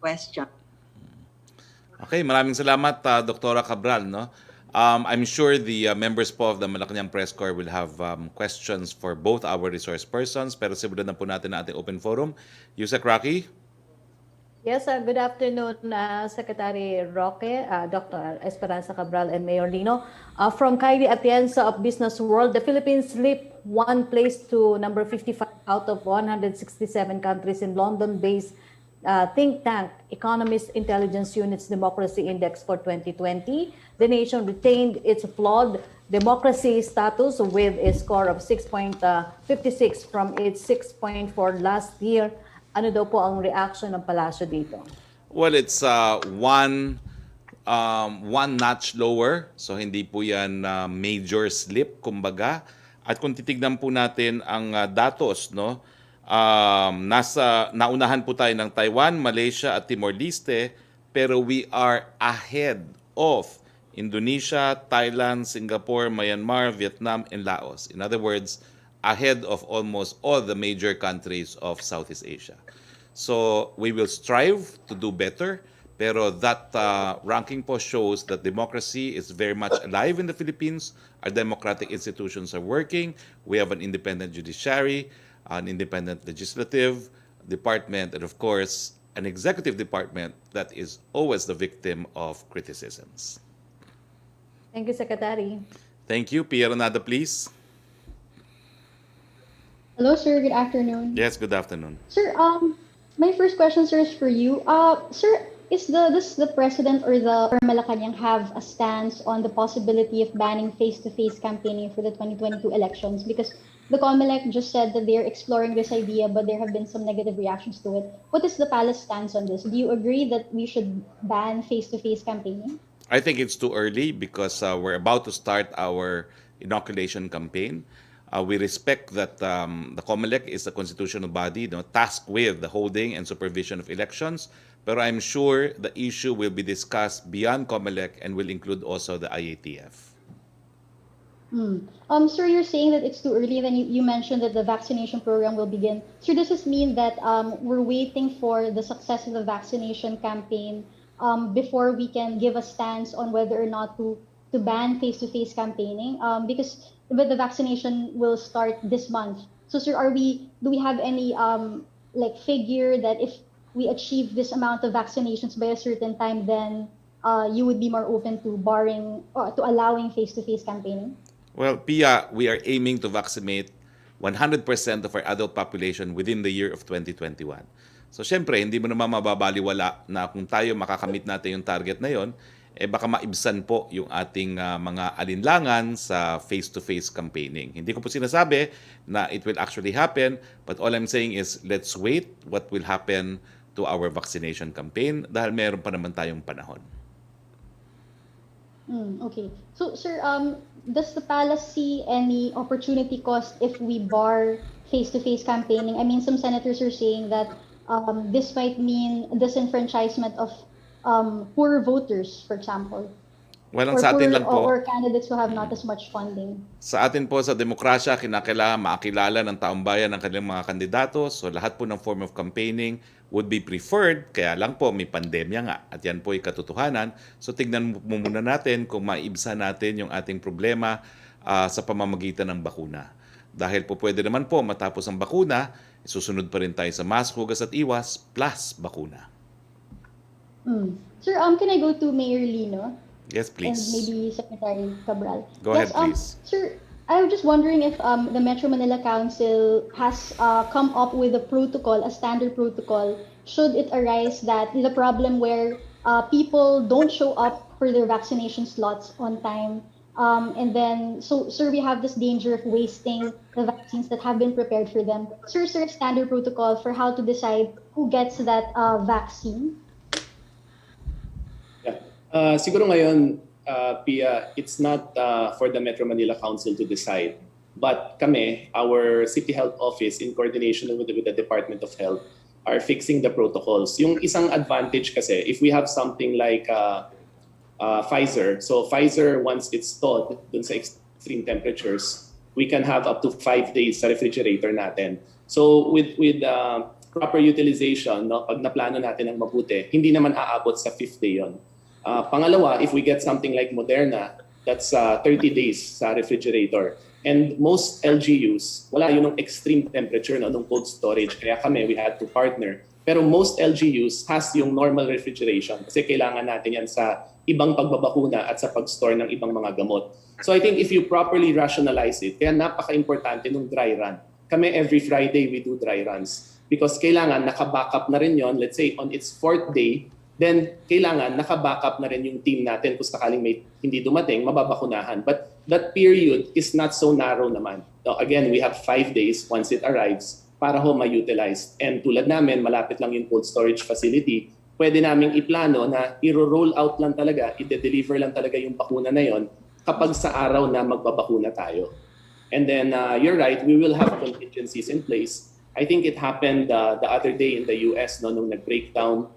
Question. Okay, maraming salamat Dr. Cabral, no. I'm sure the members po of the Malacanang Press Corps will have questions for both our resource persons, pero simulan na po natin ang ating open forum. Yusek Roque? Yes, good afternoon, Secretary Roque, Dr. Esperanza Cabral, and Mayor Lino. From Kylie Atienza of Business World, the Philippines slipped one place to number 55 out of 167 countries in London-based think tank Economist Intelligence Unit's Democracy Index for 2020. The nation retained its flawed democracy status with a score of 6.56 from its 6.4 last year. Ano daw po ang reaction ng palasyo dito? Well, it's one notch lower. So hindi po yan major slip, kumbaga. At kung titignan po natin ang datos, no? Naunahan po tayo ng Taiwan, Malaysia at Timor-Leste, pero we are ahead of Indonesia, Thailand, Singapore, Myanmar, Vietnam, and Laos. In other words, ahead of almost all the major countries of Southeast Asia. So we will strive to do better, pero that ranking po shows that democracy is very much alive in the Philippines. Our democratic institutions are working. We have an independent judiciary, an independent legislative department, and of course, an executive department that is always the victim of criticisms. Thank you, Secretary. Thank you. Pierre Nada, please. Hello, sir. Good afternoon. Yes, good afternoon. Sir, my first question, sir, is for you. Sir, does the president or Malacanang have a stance on the possibility of banning face-to-face campaigning for the 2022 elections? Because the COMELEC just said that they're exploring this idea, but there have been some negative reactions to it. What is the palace stance on this? Do you agree that we should ban face-to-face campaigning? I think it's too early because we're about to start our inoculation campaign. We respect that the COMELEC is a constitutional body, tasked with the holding and supervision of elections. But I'm sure the issue will be discussed beyond COMELEC and will include also the IATF. Sir, you're saying that it's too early. Then you mentioned that the vaccination program will begin. Sir, does this mean that we're waiting for the success of the vaccination campaign before we can give a stance on whether or not to ban face-to-face campaigning? Because the vaccination will start this month. So, sir, do we have any figure that if we achieve this amount of vaccinations by a certain time, then you would be more open to barring or to allowing face-to-face campaigning? Well, Pia, we are aiming to vaccinate 100% of our adult population within the year of 2021. So, syempre, hindi mo naman mababaliwala na kung tayo makakamit natin yung target na yon, baka maibsan po yung ating mga alinlangan sa face-to-face campaigning. Hindi ko po sinasabi na it will actually happen, but all I'm saying is let's wait what will happen to our vaccination campaign dahil meron pa naman tayong panahon. Okay. So, sir, does the palace see any opportunity cost if we bar face-to-face campaigning? I mean, some senators are saying that this might mean disenfranchisement of poor voters, for example. Well, sa atin lang po, or candidates who have not as much funding. sa atin po sa demokrasya, kinakailangan makilala ng taong bayan ng kanilang mga kandidato. So lahat po ng form of campaigning would be preferred. Kaya lang po, may pandemya nga. At yan po ay katotohanan. So tignan mo muna natin kung maibsan natin yung ating problema sa pamamagitan ng bakuna. Dahil po pwede naman po matapos ang bakuna, susunod pa rin tayo sa mask, hugas at iwas, plus bakuna. Sir, can I go to Mayor Lino? Yes, please. And maybe Secretary Cabral. Go ahead, please. Sir, I was just wondering if the Metro Manila Council has come up with a protocol, a standard protocol, should it arise that the problem where people don't show up for their vaccination slots on time. And then, so, sir, we have this danger of wasting the vaccines that have been prepared for them. Sir, a standard protocol for how to decide who gets that vaccine? Siguro ngayon, Pia, it's not for the Metro Manila Council to decide. But kami, our City Health Office, in coordination with the Department of Health, are fixing the protocols. Yung isang advantage kasi, if we have something like Pfizer, so Pfizer, once it's thawed dun sa extreme temperatures, we can have up to 5 days sa refrigerator natin. So with proper utilization, no, pag naplano natin ng mabuti, hindi naman aabot sa 5th day yon. Pangalawa, if we get something like Moderna, That's 30 days sa refrigerator. And most LGUs, wala yun ng extreme temperature no, ng cold storage. Kaya kami, we had to partner. Pero most LGUs has yung normal refrigeration kasi kailangan natin yan sa ibang pagbabakuna at sa pag-store ng ibang mga gamot. So I think if you properly rationalize it, kaya napaka-importante nung dry run. Kami every Friday we do dry runs because kailangan naka-backup na rin yon. Let's say on its 4th day, then kailangan naka-backup na rin yung team natin kung sakaling may hindi dumating, mababakunahan. But that period is not so narrow naman. So again, we have 5 days once it arrives para ho ma-utilize. And tulad namin, malapit lang yung cold storage facility, pwede naming iplano na i-roll out lang talaga, i-deliver lang talaga yung bakuna na yon kapag sa araw na magbabakuna tayo. And then you're right, we will have contingencies in place. I think it happened the other day in the US no, nung nag-breakdown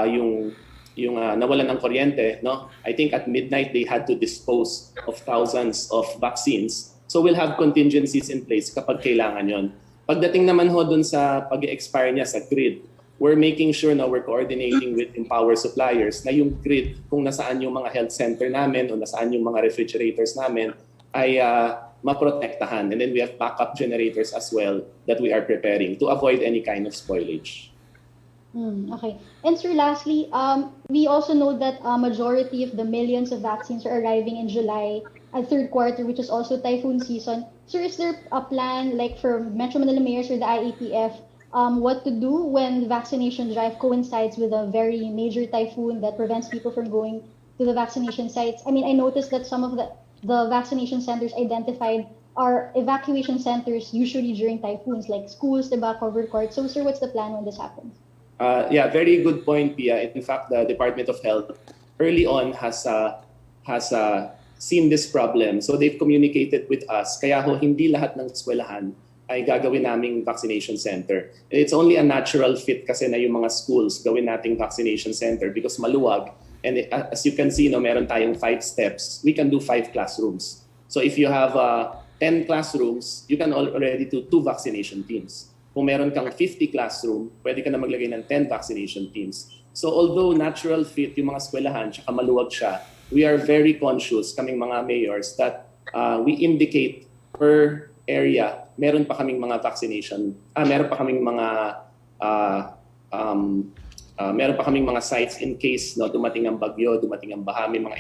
yung nawalan ng kuryente. No? I think at midnight they had to dispose of thousands of vaccines. So we'll have contingencies in place kapag kailangan yon. Pagdating naman ho dun sa pag-expire niya sa grid, we're making sure na we're coordinating with yung power suppliers na yung grid, kung nasaan yung mga health center namin o nasaan yung mga refrigerators namin, ay maprotektahan. And then we have backup generators as well that we are preparing to avoid any kind of spoilage. Okay. And sir, lastly, we also know that a majority of the millions of vaccines are arriving in July at third quarter, which is also typhoon season. Sir, is there a plan like for Metro Manila mayors or the IATF what to do when the vaccination drive coincides with a very major typhoon that prevents people from going to the vaccination sites? I mean, I noticed that some of the vaccination centers identified are evacuation centers usually during typhoons, like schools, diba, covered courts. So, sir, what's the plan when this happens? Yeah, very good point, Pia. In fact, the Department of Health early on has seen this problem. So they've communicated with us. Kaya ho, hindi lahat ng eskwelahan ay gagawin naming vaccination center. It's only a natural fit kasi na yung mga schools gawin nating vaccination center because maluwag. And as you can see, no, meron tayong 5 steps. We can do 5 classrooms. So if you have 10 classrooms, you can already do 2 vaccination teams. Kung meron kang 50 classroom, pwede ka na maglagay ng 10 vaccination teams. So although natural fit yung mga eskwelahan, tsaka maluwag siya, we are very conscious, kaming mga mayors, that we indicate per area, meron pa kaming mga vaccination, meron pa kaming mga sites in case no, dumating ang bagyo, dumating ang baha, may mga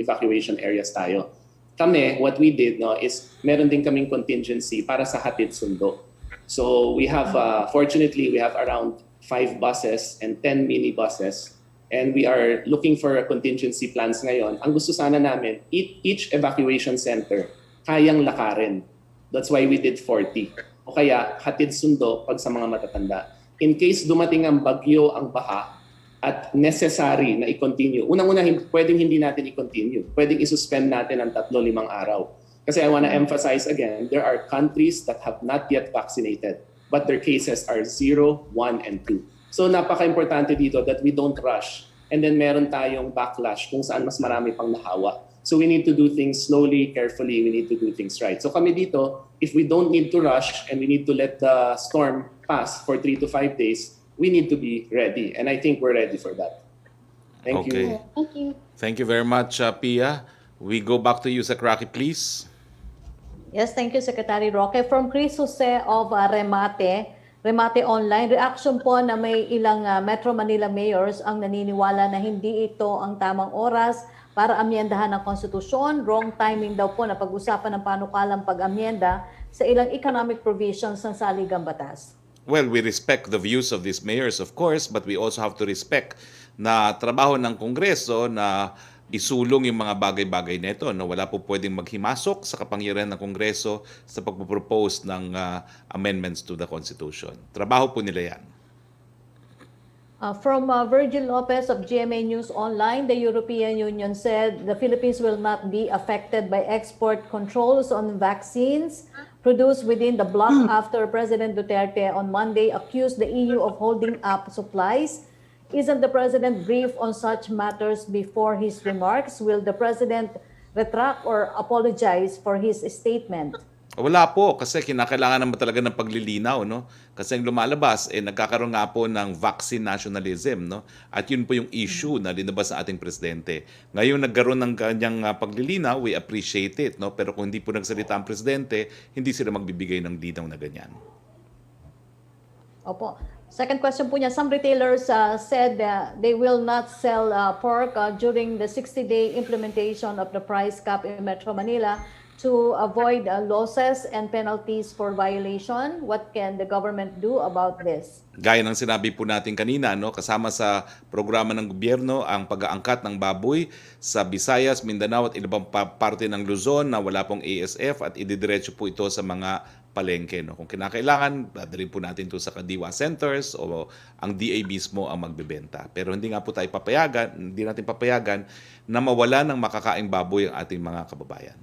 evacuation areas tayo. Kami, what we did no, is meron din kaming contingency para sa hatid sundo. So we have, fortunately, we have around 5 buses and 10 minibuses. And we are looking for contingency plans ngayon. Ang gusto sana namin, each evacuation center, kayang lakarin. That's why we did 40. O kaya, hatid sundo pag sa mga matatanda. In case dumating ang bagyo, ang baha, at necessary na i-continue. Unang-una, pwedeng hindi natin i-continue. Pwedeng i-suspend natin ang 3-5 araw. Kasi I want to emphasize again, there are countries that have not yet vaccinated, but their cases are 0, 1, and 2. So napaka-importante dito that we don't rush. And then meron tayong backlash kung saan mas marami pang nahawa. So we need to do things slowly, carefully, we need to do things right. So kami dito, if we don't need to rush and we need to let the storm pass for 3 to 5 days, we need to be ready. And I think we're ready for that. Thank you. Thank you. Thank you very much, Pia. We go back to you, Roque, please. Yes, thank you, Secretary Roque. From Chris Jose of Remate Online, reaction po na may ilang Metro Manila mayors ang naniniwala na hindi ito ang tamang oras para amyendahan ng konstitusyon. Wrong timing daw po na pag-usapan ng panukalang pag-amyenda sa ilang economic provisions ng saligang batas. Well, we respect the views of these mayors, of course, but we also have to respect na trabaho ng Kongreso na isulong yung mga bagay-bagay nito. No? Wala po pwedeng maghimasok sa kapangyarihan ng Kongreso sa pagpropose ng amendments to the Constitution. Trabaho po nila yan. From Virgil Lopez of GMA News Online, the European Union said the Philippines will not be affected by export controls on vaccines produced within the bloc after President Duterte on Monday accused the EU of holding up supplies. Isn't the President briefed on such matters before his remarks? Will the President retract or apologize for his statement? Wala po, kasi kinakailangan naman talaga ng paglilinaw, no? Kasi ang lumalabas, nagkakaroon nga po ng vaccine nationalism, no? At yun po yung issue na linabas sa ating presidente. Ngayon nagkaroon ng kanyang paglilinaw, we appreciate it, no? Pero kung hindi po nagsalita ang presidente, hindi sila magbibigay ng linaw na ganyan. Opo. Second question po niya, some retailers said they will not sell pork during the 60-day implementation of the price cap in Metro Manila to avoid losses and penalties for violation. What can the government do about this? Gaya ng sinabi po natin kanina, no, kasama sa programa ng gobyerno ang pag-aangkat ng baboy sa Visayas, Mindanao at ibang parte ng Luzon na wala pong ASF at ididiretso po ito sa mga palengke. No. Kung kinakailangan, dadalhin po natin ito sa kadiwa centers o ang DA mismo ang magbebenta. Pero hindi nga po tayo papayagan, hindi natin papayagan na mawala ng makakaing baboy ang ating mga kababayan.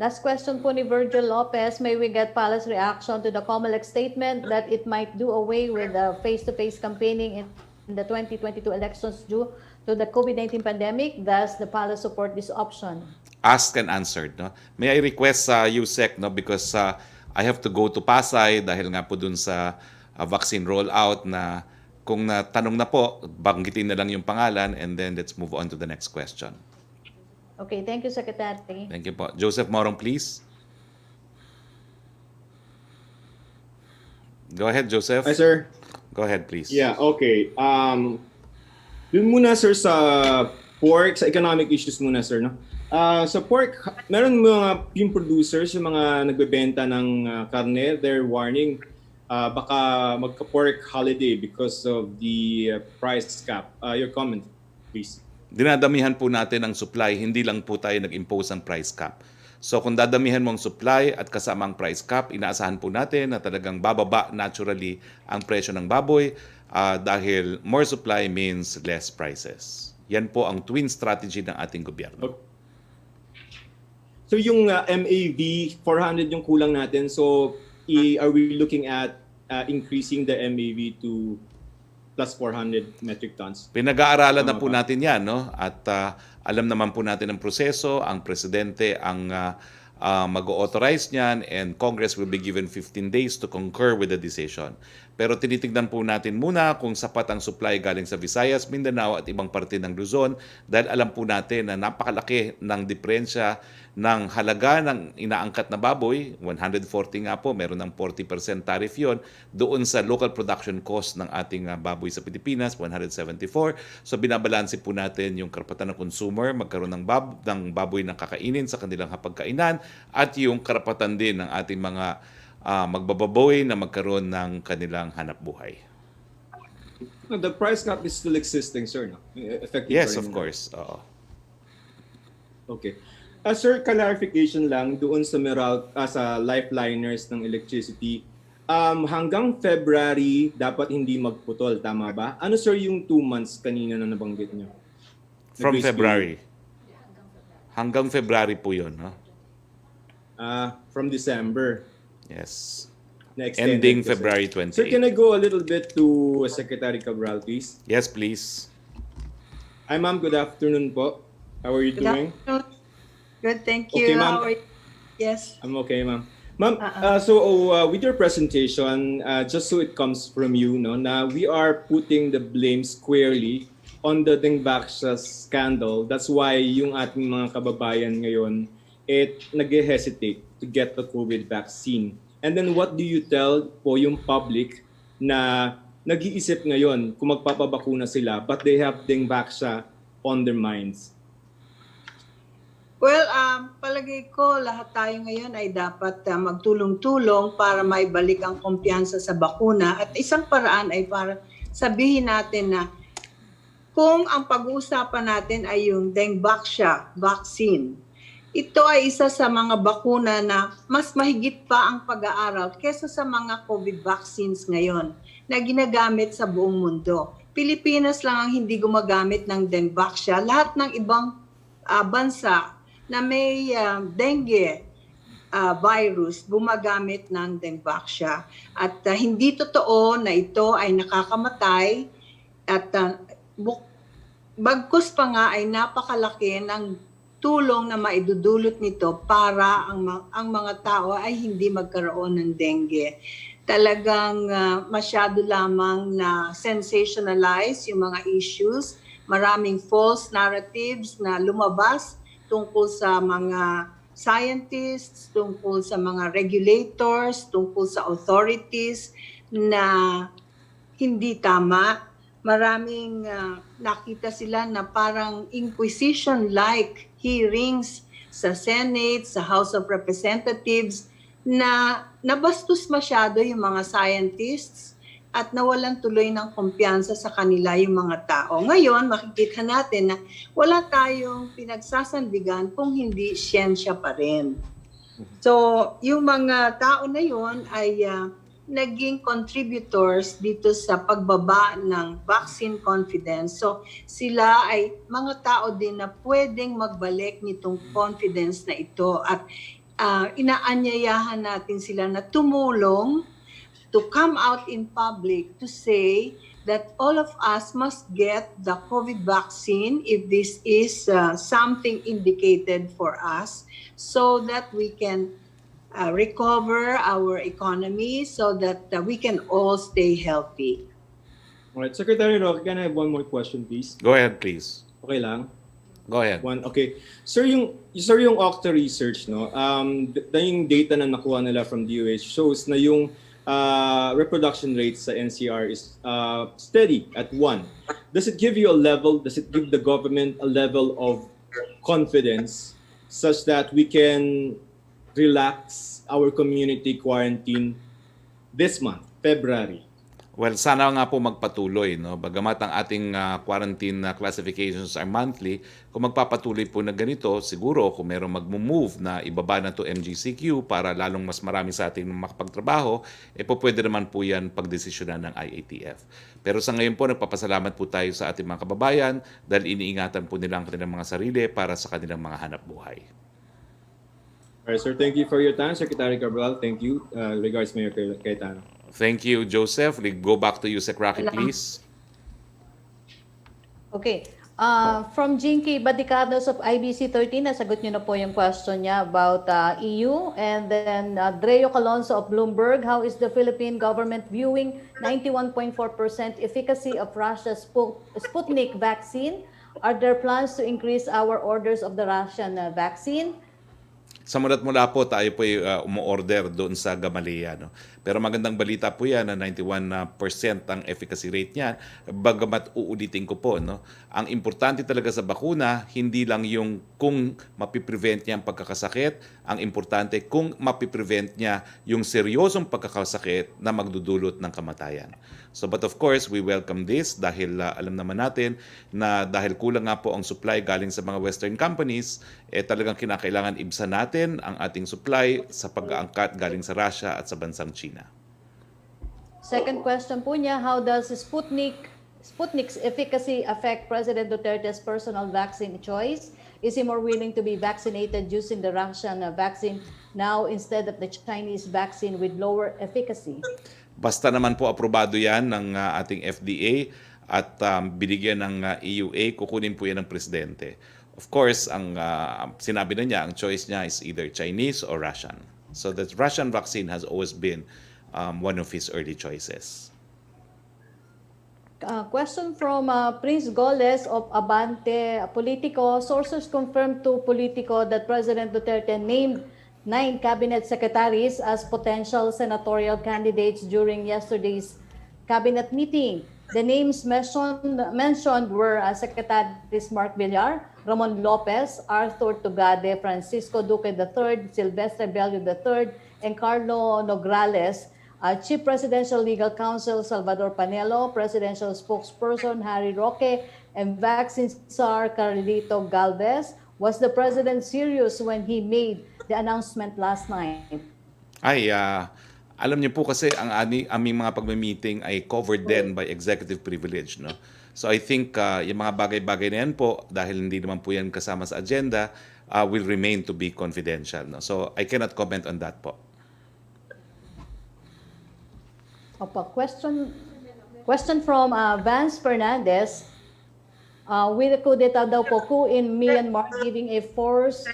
Last question po ni Virgil Lopez, may we get Palace reaction to the COMELEC statement that it might do away with the face-to-face campaigning in the 2022 elections due to the COVID-19 pandemic? Does the Palace support this option? Asked and answered. No? May I request sa USEC, no, because I have to go to Pasay dahil nga po dun sa vaccine rollout na kung natanong na po, banggitin na lang yung pangalan and then let's move on to the next question. Okay, thank you, Secretary. Thank you po. Joseph Morong, please. Go ahead, Joseph. Hi, sir. Go ahead, please. Yeah, okay. Dun muna, sir, sa pork, sa economic issues muna, sir, no? Sa pork, meron mga yung producers, yung mga nagbebenta ng karne, they're warning baka magka-pork holiday because of the price cap. Your comment, please. Dinadamihan po natin ang supply, hindi lang po tayo nag-impose ng price cap. So kung dadamihan mo ang supply at kasama ang price cap, inaasahan po natin na talagang bababa naturally ang presyo ng baboy dahil more supply means less prices. Yan po ang twin strategy ng ating gobyerno. So yung MAV, 400 yung kulang natin. So are we looking at increasing the MAV to plus 400 metric tons? Pinag-aaralan na po natin yan, no? At alam naman po natin ang proseso, ang presidente ang mag-authorize niyan and Congress will be given 15 days to concur with the decision. Pero tinitignan po natin muna kung sapat ang supply galing sa Visayas, Mindanao at ibang parte ng Luzon dahil alam po natin na napakalaki ng diferensya ng halaga ng inaangkat na baboy, 140 nga po, meron ng 40% tariff yon doon sa local production cost ng ating baboy sa Pilipinas, 174. So binabalanse po natin yung karapatan ng consumer, magkaroon ng baboy na kakainin sa kanilang hapagkainan at yung karapatan din ng ating mga magbababoy na magkaroon ng kanilang hanap buhay. The price cap is still existing, sir, no? Effective Yes, pa rin of na. course. Oo. Okay. Sir, clarification lang doon sa sa lifeliners ng electricity. Hanggang February, dapat hindi magputol, tama ba? Ano, sir, yung 2 months kanina na nabanggit nyo? From grace February. Hanggang February po yun. No? From December. Yes. Na-extended Ending ko, sir. February Sir, can 28. I go a little bit to Secretary Cabral, please? Yes, please. Hi, ma'am. Good afternoon po. How are you Good doing? afternoon. Good, thank Okay, you. ma'am. How are you? Yes. I'm okay, ma'am. Ma'am, with your presentation, just so it comes from you, no, na we are putting the blame squarely on the Dengbaksha scandal. That's why yung ating mga kababayan ngayon, nag-hesitate to get the COVID vaccine. And then what do you tell po yung public na nag-iisip ngayon kung magpapabakuna sila but they have Dengbaksha on their minds? Well, palagay ko lahat tayo ngayon ay dapat magtulong-tulong para maibalik ang kumpiyansa sa bakuna. At isang paraan ay para sabihin natin na kung ang pag-uusapan natin ay yung Dengbaksha vaccine, ito ay isa sa mga bakuna na mas mahigit pa ang pag-aaral kesa sa mga COVID vaccines ngayon na ginagamit sa buong mundo. Pilipinas lang ang hindi gumagamit ng Dengbaksha. Lahat ng ibang bansa na may dengue virus, gumagamit ng Dengbaksha. At hindi totoo na ito ay nakakamatay at bagkus pa nga ay napakalaki ng tulong na maidudulot nito para ang mga tao ay hindi magkaroon ng dengue. Talagang masyado lamang na sensationalize yung mga issues. Maraming false narratives na lumabas tungkol sa mga scientists, tungkol sa mga regulators, tungkol sa authorities na hindi tama. Maraming nakita sila na parang inquisition-like hearings sa Senate, sa House of Representatives na nabastos masyado yung mga scientists at nawalan tuloy ng kumpiyansa sa kanila yung mga tao. Ngayon, makikita natin na wala tayong pinagsasandigan kung hindi siyensya pa rin. So, yung mga tao na yun ay naging contributors dito sa pagbaba ng vaccine confidence. So sila ay mga tao din na pwedeng magbalik nitong confidence na ito at inaanyayahan natin sila na tumulong to come out in public to say that all of us must get the COVID vaccine if this is something indicated for us so that we can recover our economy so that we can all stay healthy. All right, Secretary Roque, can I have one more question, please? Go ahead, please. Okay lang? Go ahead. Okay. Sir, yung Octa research, no? Yung data na nakuha nila from DOH shows na yung reproduction rate sa NCR is steady at 1. Does it give you a level, does it give the government a level of confidence such that we can relax our community quarantine this month, February? Well, sana nga po magpatuloy, no? Bagamat ang ating quarantine classifications are monthly, kung magpapatuloy po na ganito, siguro kung merong mag-move na ibaba na to MGCQ para lalong mas marami sa ating makapagtrabaho, po pwede naman po yan pagdesisyonan ng IATF. Pero sa ngayon po, nagpapasalamat po tayo sa ating mga kababayan dahil iniingatan po nila ang kanilang mga sarili para sa kanilang mga hanap buhay. All right, sir. Thank you for your time, Secretary Cabral. Thank you. Regards, Mayor Cayetano. Thank you, Joseph. We go back to you, Sec. Roque, please. Okay. From Jinky Badicados of IBC 13, nasagot niyo na po yung question niya about EU. And then Dreo Calonso of Bloomberg, how is the Philippine government viewing 91.4% efficacy of Russia's Sputnik vaccine? Are there plans to increase our orders of the Russian vaccine? Sa mulat mula po, tayo po umu-order doon sa Gamaleya. No? Pero magandang balita po yan na 91% ang efficacy rate niya. Bagamat uulitin ko po, no? Ang importante talaga sa bakuna, hindi lang yung kung mapiprevent niya ang pagkakasakit, ang importante kung mapiprevent niya yung seryosong pagkakasakit na magdudulot ng kamatayan. So, but of course, we welcome this dahil alam naman natin na dahil kulang nga po ang supply galing sa mga Western companies, talagang kinakailangan ibsan natin ang ating supply sa pag-aangkat galing sa Russia at sa bansang China. Second question po niya, how does Sputnik's efficacy affect President Duterte's personal vaccine choice? Is he more willing to be vaccinated using the Russian vaccine now instead of the Chinese vaccine with lower efficacy? Basta naman po aprobado yan ng ating FDA at binigyan ng EUA, kukunin po yan ng presidente. Of course, ang sinabi na niya, ang choice niya is either Chinese or Russian. So the Russian vaccine has always been one of his early choices. Question from Prince Goles of Abante Politico. Sources confirmed to Politico that President Duterte named 9 cabinet secretaries as potential senatorial candidates during yesterday's cabinet meeting. The names mentioned were Secretaries Mark Villar, Ramon Lopez, Arthur Tugade, Francisco Duque III, Silvestre Bello III, and Carlo Nograles, Chief Presidential Legal Counsel Salvador Panelo, Presidential Spokesperson Harry Roque, and Vaccine Czar Carlito Galvez. Was the President serious when he made the announcement last night? Alam niyo po kasi ang aming mga pagme-meeting ay covered din by executive privilege, no? So I think yung mga bagay-bagay na yan po, dahil hindi naman po yan kasama sa agenda, will remain to be confidential, no? So I cannot comment on that po. Question from Vance Fernandez. with the coup d'etat daw po, coup in Myanmar, giving a forced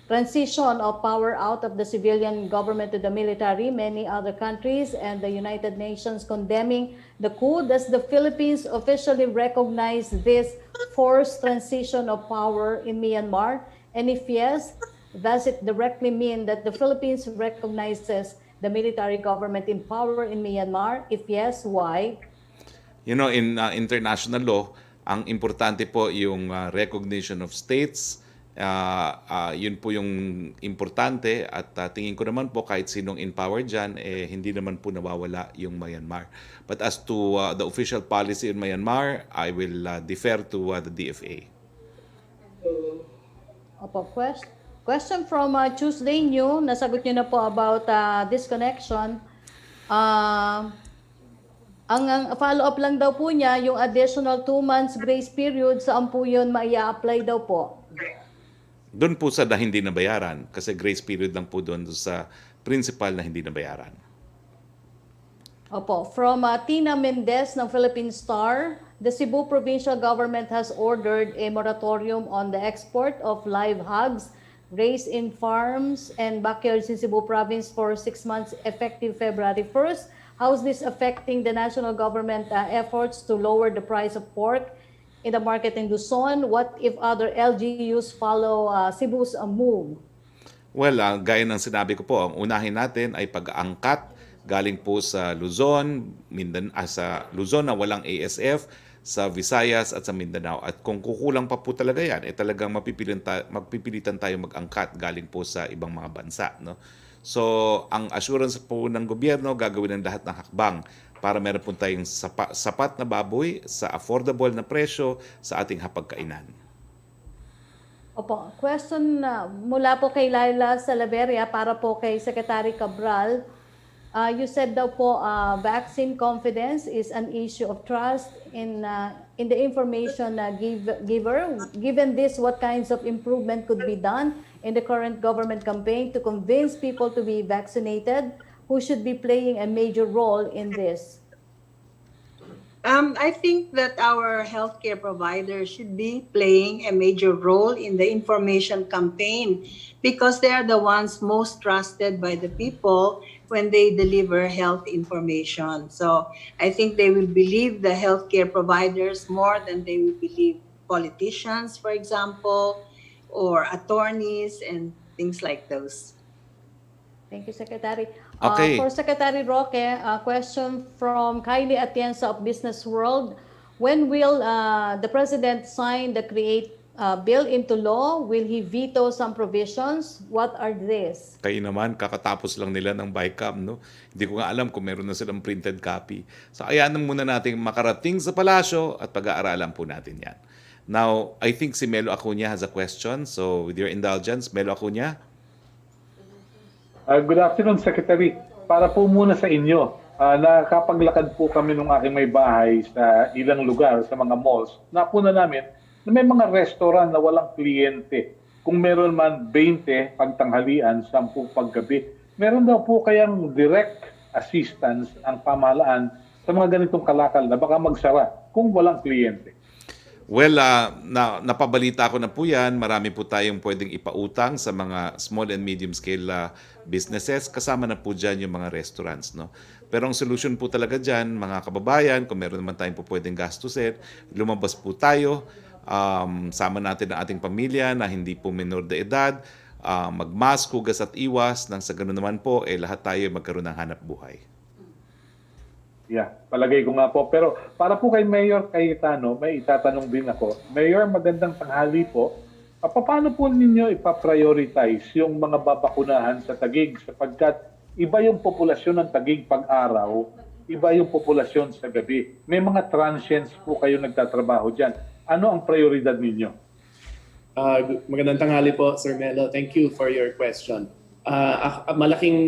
transition of power out of the civilian government to the military, many other countries and the United Nations condemning the coup. Does the Philippines officially recognize this forced transition of power in Myanmar? And if yes, does it directly mean that the Philippines recognizes the military government in power in Myanmar? If yes, why? You know, in international law, ang importante po yung recognition of states. Yun po yung importante at tingin ko naman po kahit sinong in power dyan, hindi naman po nawawala yung Myanmar. But as to the official policy in Myanmar, I will defer to the DFA. Opo, question from Tuesday New, nasagot nyo na po about disconnection. Ang follow-up lang daw po niya, yung additional 2 months grace period, saan po yun maia-apply daw po? Doon po sa hindi nabayaran, kasi grace period lang po doon sa principal na hindi nabayaran. Opo, from Tina Mendez ng Philippine Star, the Cebu provincial government has ordered a moratorium on the export of live hogs raised in farms and backyards in Cebu province for 6 months effective February 1st. How is this affecting the national government efforts to lower the price of pork in the market in Luzon? What if other LGUs follow Cebu's move? Well, gaya ng sinabi ko po, ang unahin natin ay pag-aangkat galing po sa Luzon, sa Luzon na walang ASF, sa Visayas at sa Mindanao. At kung kukulang pa po talaga yan, talagang mapipilitan tayo mag-angkat galing po sa ibang mga bansa. No? So, ang assurance po ng gobyerno, gagawin ng lahat ng hakbang para meron po tayong sapat na baboy sa affordable na presyo sa ating hapagkainan. Opo, question mula po kay Laila Salaveria para po kay Secretary Cabral. You said daw po vaccine confidence is an issue of trust in the information giver. Given this, what kinds of improvement could be done in the current government campaign to convince people to be vaccinated? Who should be playing a major role in this? I think that our healthcare providers should be playing a major role in the information campaign because they are the ones most trusted by the people when they deliver health information. So I think they will believe the healthcare providers more than they will believe politicians, for example, or attorneys and things like those. Thank you, Secretary. Okay. For Secretary Roque, a question from Kylie Atienza of Business World. When will the President sign the CREATE bill into law? Will he veto some provisions? What are these? Kayo naman, kakatapos lang nila ng BICAM, no? Hindi ko nga alam kung meron na silang printed copy. So, ayanan muna natin makarating sa palasyo at pag-aaralan po natin yan. Now, I think si Melo Acuña has a question. So, with your indulgence, Melo Acuña. Good afternoon, Secretary. Para po muna sa inyo, nakapaglakad po kami ng aking may bahay sa ilang lugar, sa mga malls. Napuna namin na may mga restaurant na walang kliyente. Kung meron man 20 pagtanghalian, 10 paggabi, meron daw po kayang direct assistance ang pamahalaan sa mga ganitong kalakal na baka magsara kung walang kliyente. Well, napabalita ko na po yan. Marami po tayong pwedeng ipautang sa mga small and medium scale businesses. Kasama na po dyan yung mga restaurants. No? Pero ang solution po talaga dyan, mga kababayan, kung meron naman tayong po pwedeng gastusin, lumabas po tayo, sama natin ang ating pamilya na hindi po minor de edad, magmask, hugas at iwas, nang sa ganun naman po, lahat tayo magkaroon ng hanap buhay. Yeah, palagay ko nga po. Pero para po kay Mayor Cayetano, may itatanong din ako. Mayor, magandang tanghali po. Paano po ninyo ipaprioritize yung mga babakunahan sa Taguig sapagkat iba yung populasyon ng Taguig pag-araw, iba yung populasyon sa gabi. May mga transients po kayo nagtatrabaho dyan. Ano ang prioridad ninyo? Magandang tanghali po, Sir Melo. Thank you for your question. Malaking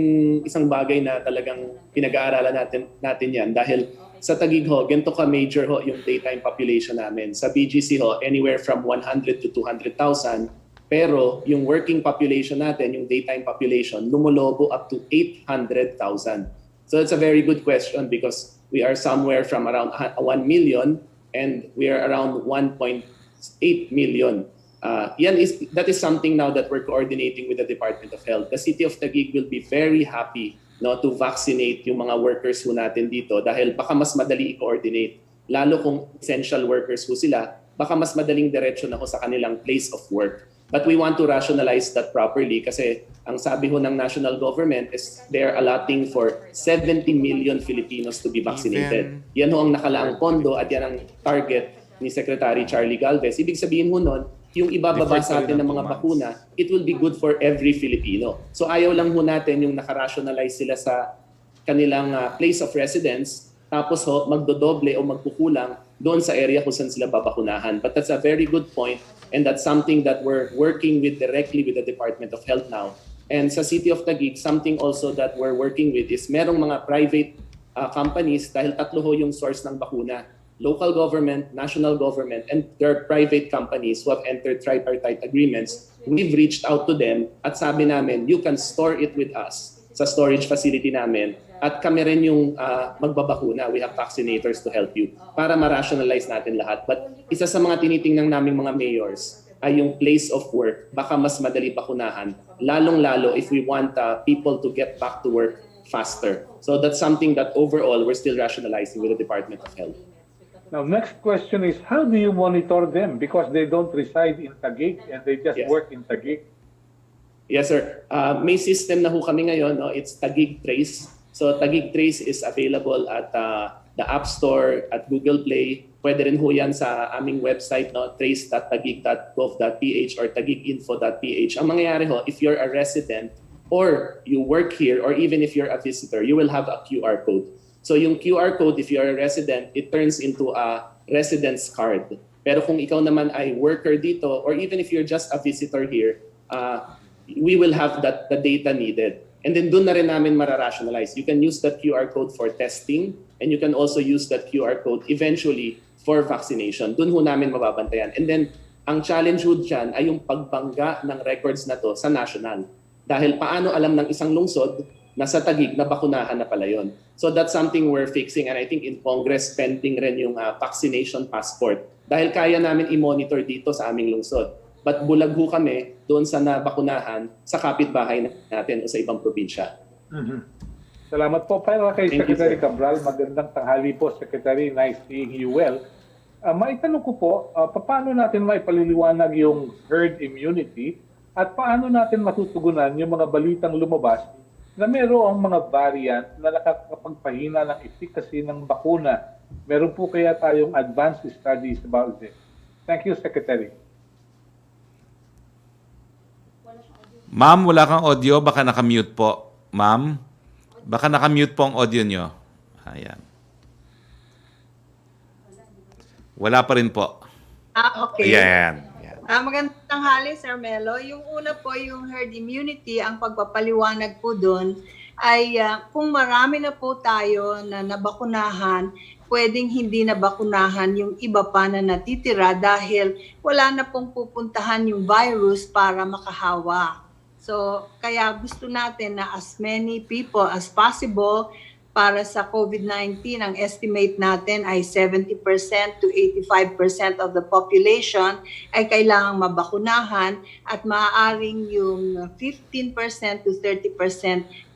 isang bagay na talagang pinag-aaralan natin yan dahil sa Taguig ho, ganito ka major ho yung daytime population namin. Sa BGC ho, anywhere from 100 to 200,000. Pero yung working population natin, yung daytime population, lumulobo up to 800,000. So it's a very good question because we are somewhere from around 1 million and we are around 1.3 8 million. That is something now that we're coordinating with the Department of Health. The City of Taguig will be very happy to vaccinate yung mga workers ho natin dito dahil baka mas madali i-coordinate. Lalo kung essential workers ho sila, baka mas madaling diretso na ho sa kanilang place of work. But we want to rationalize that properly kasi ang sabi ho ng national government is they're allotting for 70 million Filipinos to be vaccinated. Yan ho ang nakalaang pondo at yan ang target ni Secretary Charlie Galvez. Ibig sabihin ho nun, yung ibababa sa atin ng mga bakuna, it will be good for every Filipino. So ayaw lang ho natin yung nakarationalize sila sa kanilang place of residence, tapos ho, magdodoble o magkukulang doon sa area kung saan sila babakunahan. But that's a very good point, and that's something that we're working with directly with the Department of Health now. And sa City of Taguig, something also that we're working with is merong mga private companies dahil tatlo ho yung source ng bakuna. Local government, national government, and there are private companies who have entered tripartite agreements. We've reached out to them at sabi namin, you can store it with us sa storage facility namin at kami rin yung magbabakuna. We have vaccinators to help you para ma-rationalize natin lahat. But isa sa mga tinitingnan naming mga mayors ay yung place of work. Baka mas madali bakunahan, lalong-lalo if we want people to get back to work faster. So that's something that overall we're still rationalizing with the Department of Health. Now, next question is, how do you monitor them? Because they don't reside in Taguig and they just work in Taguig. Yes, sir. May system na ho kami ngayon. No? It's Taguig Trace. So Taguig Trace is available at the App Store, at Google Play. Pwede rin ho yan sa aming website, no? trace.taguig.gov.ph or taguiginfo.ph. Ang mangyayari ho, if you're a resident or you work here or even if you're a visitor, you will have a QR code. So yung QR code, if you're a resident, it turns into a residence card. Pero kung ikaw naman ay worker dito, or even if you're just a visitor here, we will have the data needed. And then doon na rin namin mararationalize. You can use that QR code for testing, and you can also use that QR code eventually for vaccination. Doon ho namin mababantayan. And then, ang challenge ho dyan ay yung pagbangga ng records na to sa national. Dahil paano alam ng isang lungsod na sa Taguig na bakunahan na pala yun. So that's something we're fixing, and I think in Congress pending rin yung vaccination passport dahil kaya namin i-monitor dito sa aming lungsod. But bulag ho kami doon sa nabakunahan sa kapitbahay natin o sa ibang probinsya. Salamat po para kay Thank you, Secretary sir. Cabral. Magandang tanghali po, Secretary. Nice seeing you well. Maitanong ko po, paano natin maipaliliwanag yung herd immunity at paano natin matutugunan yung mga balitang lumabas na mayroong mga variant na nakakapagpahina ng efficacy ng bakuna. Meron po kaya tayong advanced studies about this. Thank you, Secretary. Ma'am, wala kang audio. Baka nakamute po. Ma'am, baka nakamute po ang audio nyo. Ayan. Wala pa rin po. Okay. Ayan. Magandang tanghali, Sir Melo. Yung una po, yung herd immunity, ang pagpapaliwanag po doon ay kung marami na po tayo na nabakunahan, pwedeng hindi nabakunahan yung iba pa na natitira dahil wala na pong pupuntahan yung virus para makahawa. So, kaya gusto natin na as many people as possible para sa COVID-19, ang estimate natin ay 70% to 85% of the population ay kailangang mabakunahan at maaaring yung 15% to 30%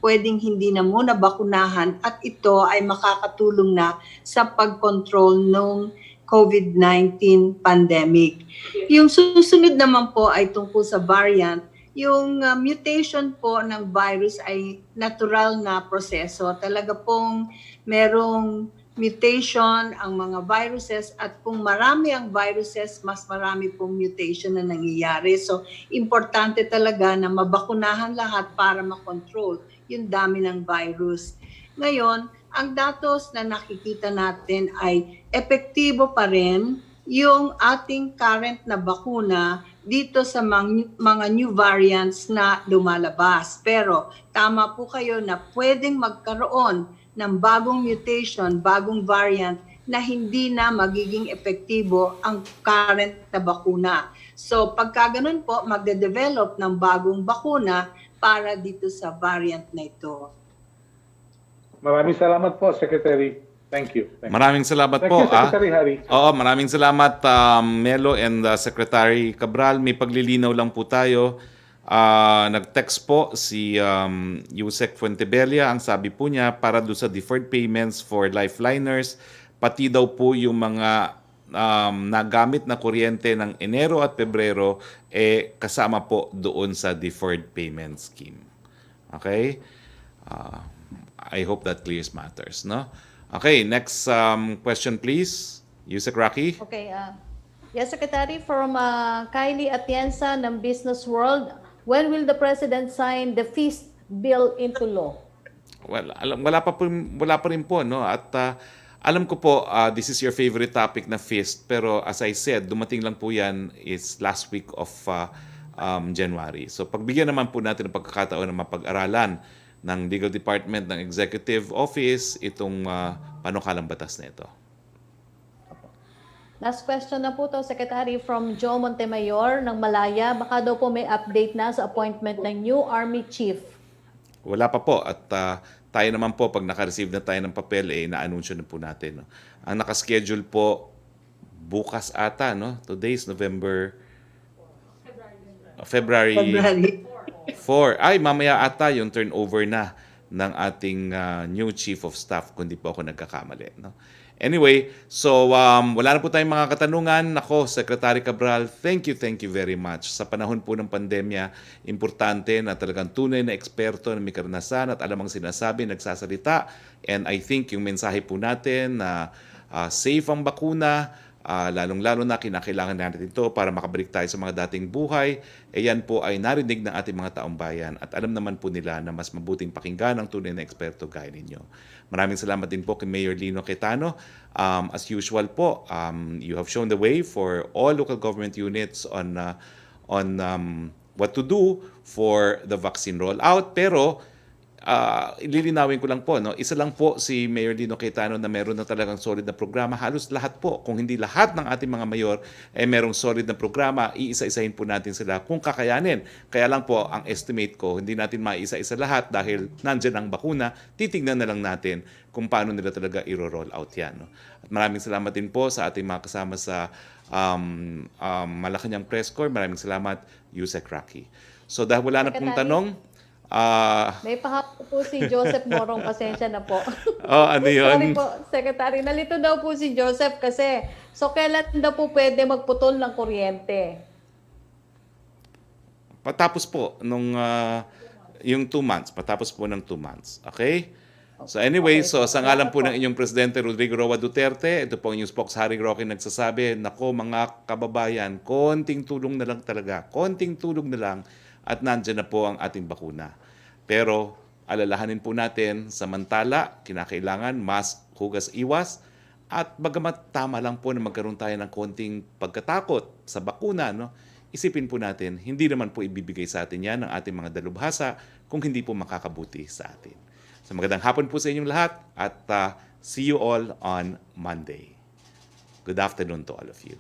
pwedeng hindi na muna bakunahan at ito ay makakatulong na sa pag-control ng COVID-19 pandemic. Yung susunod naman po ay tungkol sa variant. Yung mutation po ng virus ay natural na proseso. Talaga pong merong mutation ang mga viruses at kung marami ang viruses, mas marami pong mutation na nangyayari. So, importante talaga na mabakunahan lahat para makontrol yung dami ng virus. Ngayon, ang datos na nakikita natin ay epektibo pa rin yung ating current na bakuna dito sa mga new variants na lumalabas. Pero tama po kayo na pwedeng magkaroon ng bagong mutation, bagong variant na hindi na magiging epektibo ang current na bakuna. So pagka ganun po, magde-develop ng bagong bakuna para dito sa variant na ito. Maraming salamat po, Secretary. Thank you. Maraming salamat Thank po. you, Secretary Harry. Oo, maraming salamat Melo and Secretary Cabral. May paglilinaw lang po tayo. Nag-text po si Yusek Fuentebella. Ang sabi po niya, para doon sa deferred payments for lifeliners, pati daw po yung mga nagamit na kuryente ng Enero at Pebrero, kasama po doon sa deferred payment scheme. Okay? I hope that clears matters, no? Okay, next question please. Yusek Roque. Okay, yes, Secretary, from Kylie Atienza ng Business World, when will the President sign the feast bill into law? Well, wala pa rin po, no? At alam ko po, this is your favorite topic na feast, pero as I said, dumating lang po yan is last week of January. So pagbigyan naman po natin ng pagkakataon na mapag-aralan ng Legal Department ng Executive Office itong panukalang batas na ito. Last question na po to, Secretary, from Joe Montemayor ng Malaya. Baka daw po may update na sa appointment ng new Army Chief. Wala pa po at tayo naman po pag naka-receive na tayo ng papel, na-anunsyo na po natin. No? Ang nakaschedule po bukas ata, no? Today is February 4. Ay, mamaya ata yung turnover na ng ating new Chief of Staff, kung di po ako nagkakamali. No? Anyway, so wala na po tayong mga katanungan. Ako, Secretary Cabral, thank you very much. Sa panahon po ng pandemya, importante na talagang tunay na eksperto na may karanasan at alam ang sinasabi, nagsasalita. And I think yung mensahe po natin na safe ang bakuna, lalong-lalo na kinakailangan natin ito para makabalik tayo sa mga dating buhay, yan po ay narinig ng ating mga taong bayan at alam naman po nila na mas mabuting pakinggan ang tunay na eksperto gaya ninyo. Maraming salamat din po kay Mayor Lino Cayetano. As usual po, you have shown the way for all local government units on what to do for the vaccine rollout. Pero ililinawin ko lang po, no? Isa lang po si Mayor Lino Cayetano na meron na talagang solid na programa. Halos lahat po, kung hindi lahat ng ating mga mayor merong solid na programa, iisa-isahin po natin sila kung kakayanin. Kaya lang po, ang estimate ko, hindi natin maisa-isa lahat dahil nandyan ang bakuna, titignan na lang natin kung paano nila talaga i-roll out yan. No? At maraming salamat din po sa ating mga kasama sa Malacanang Press Corps. Maraming salamat, Yusek Roque. So dahil wala na pong tanong, may pahap po si Joseph Morong, pasensya na po. ano yun? Sorry po, Secretary. Nalito daw po si Joseph kasi, so kailan daw po pwede magputol ng kuryente? Patapos po nung yung 2 months. Patapos po ng 2 months. Okay? So anyway, so sa ngalan po ng inyong Presidente Rodrigo Roa Duterte, ito po ang inyong spokesman Roque nagsasabi, nako mga kababayan, konting tulong na lang talaga. Konting tulong na lang at nandyan na po ang ating bakuna. Pero alalahanin po natin, samantala, kinakailangan mask, hugas, iwas, at bagamat tama lang po na magkaroon tayo ng konting pagkatakot sa bakuna, no? Isipin po natin, hindi naman po ibibigay sa atin yan ng ating mga dalubhasa kung hindi po makakabuti sa atin. So magandang hapon po sa inyong lahat at see you all on Monday. Good afternoon to all of you.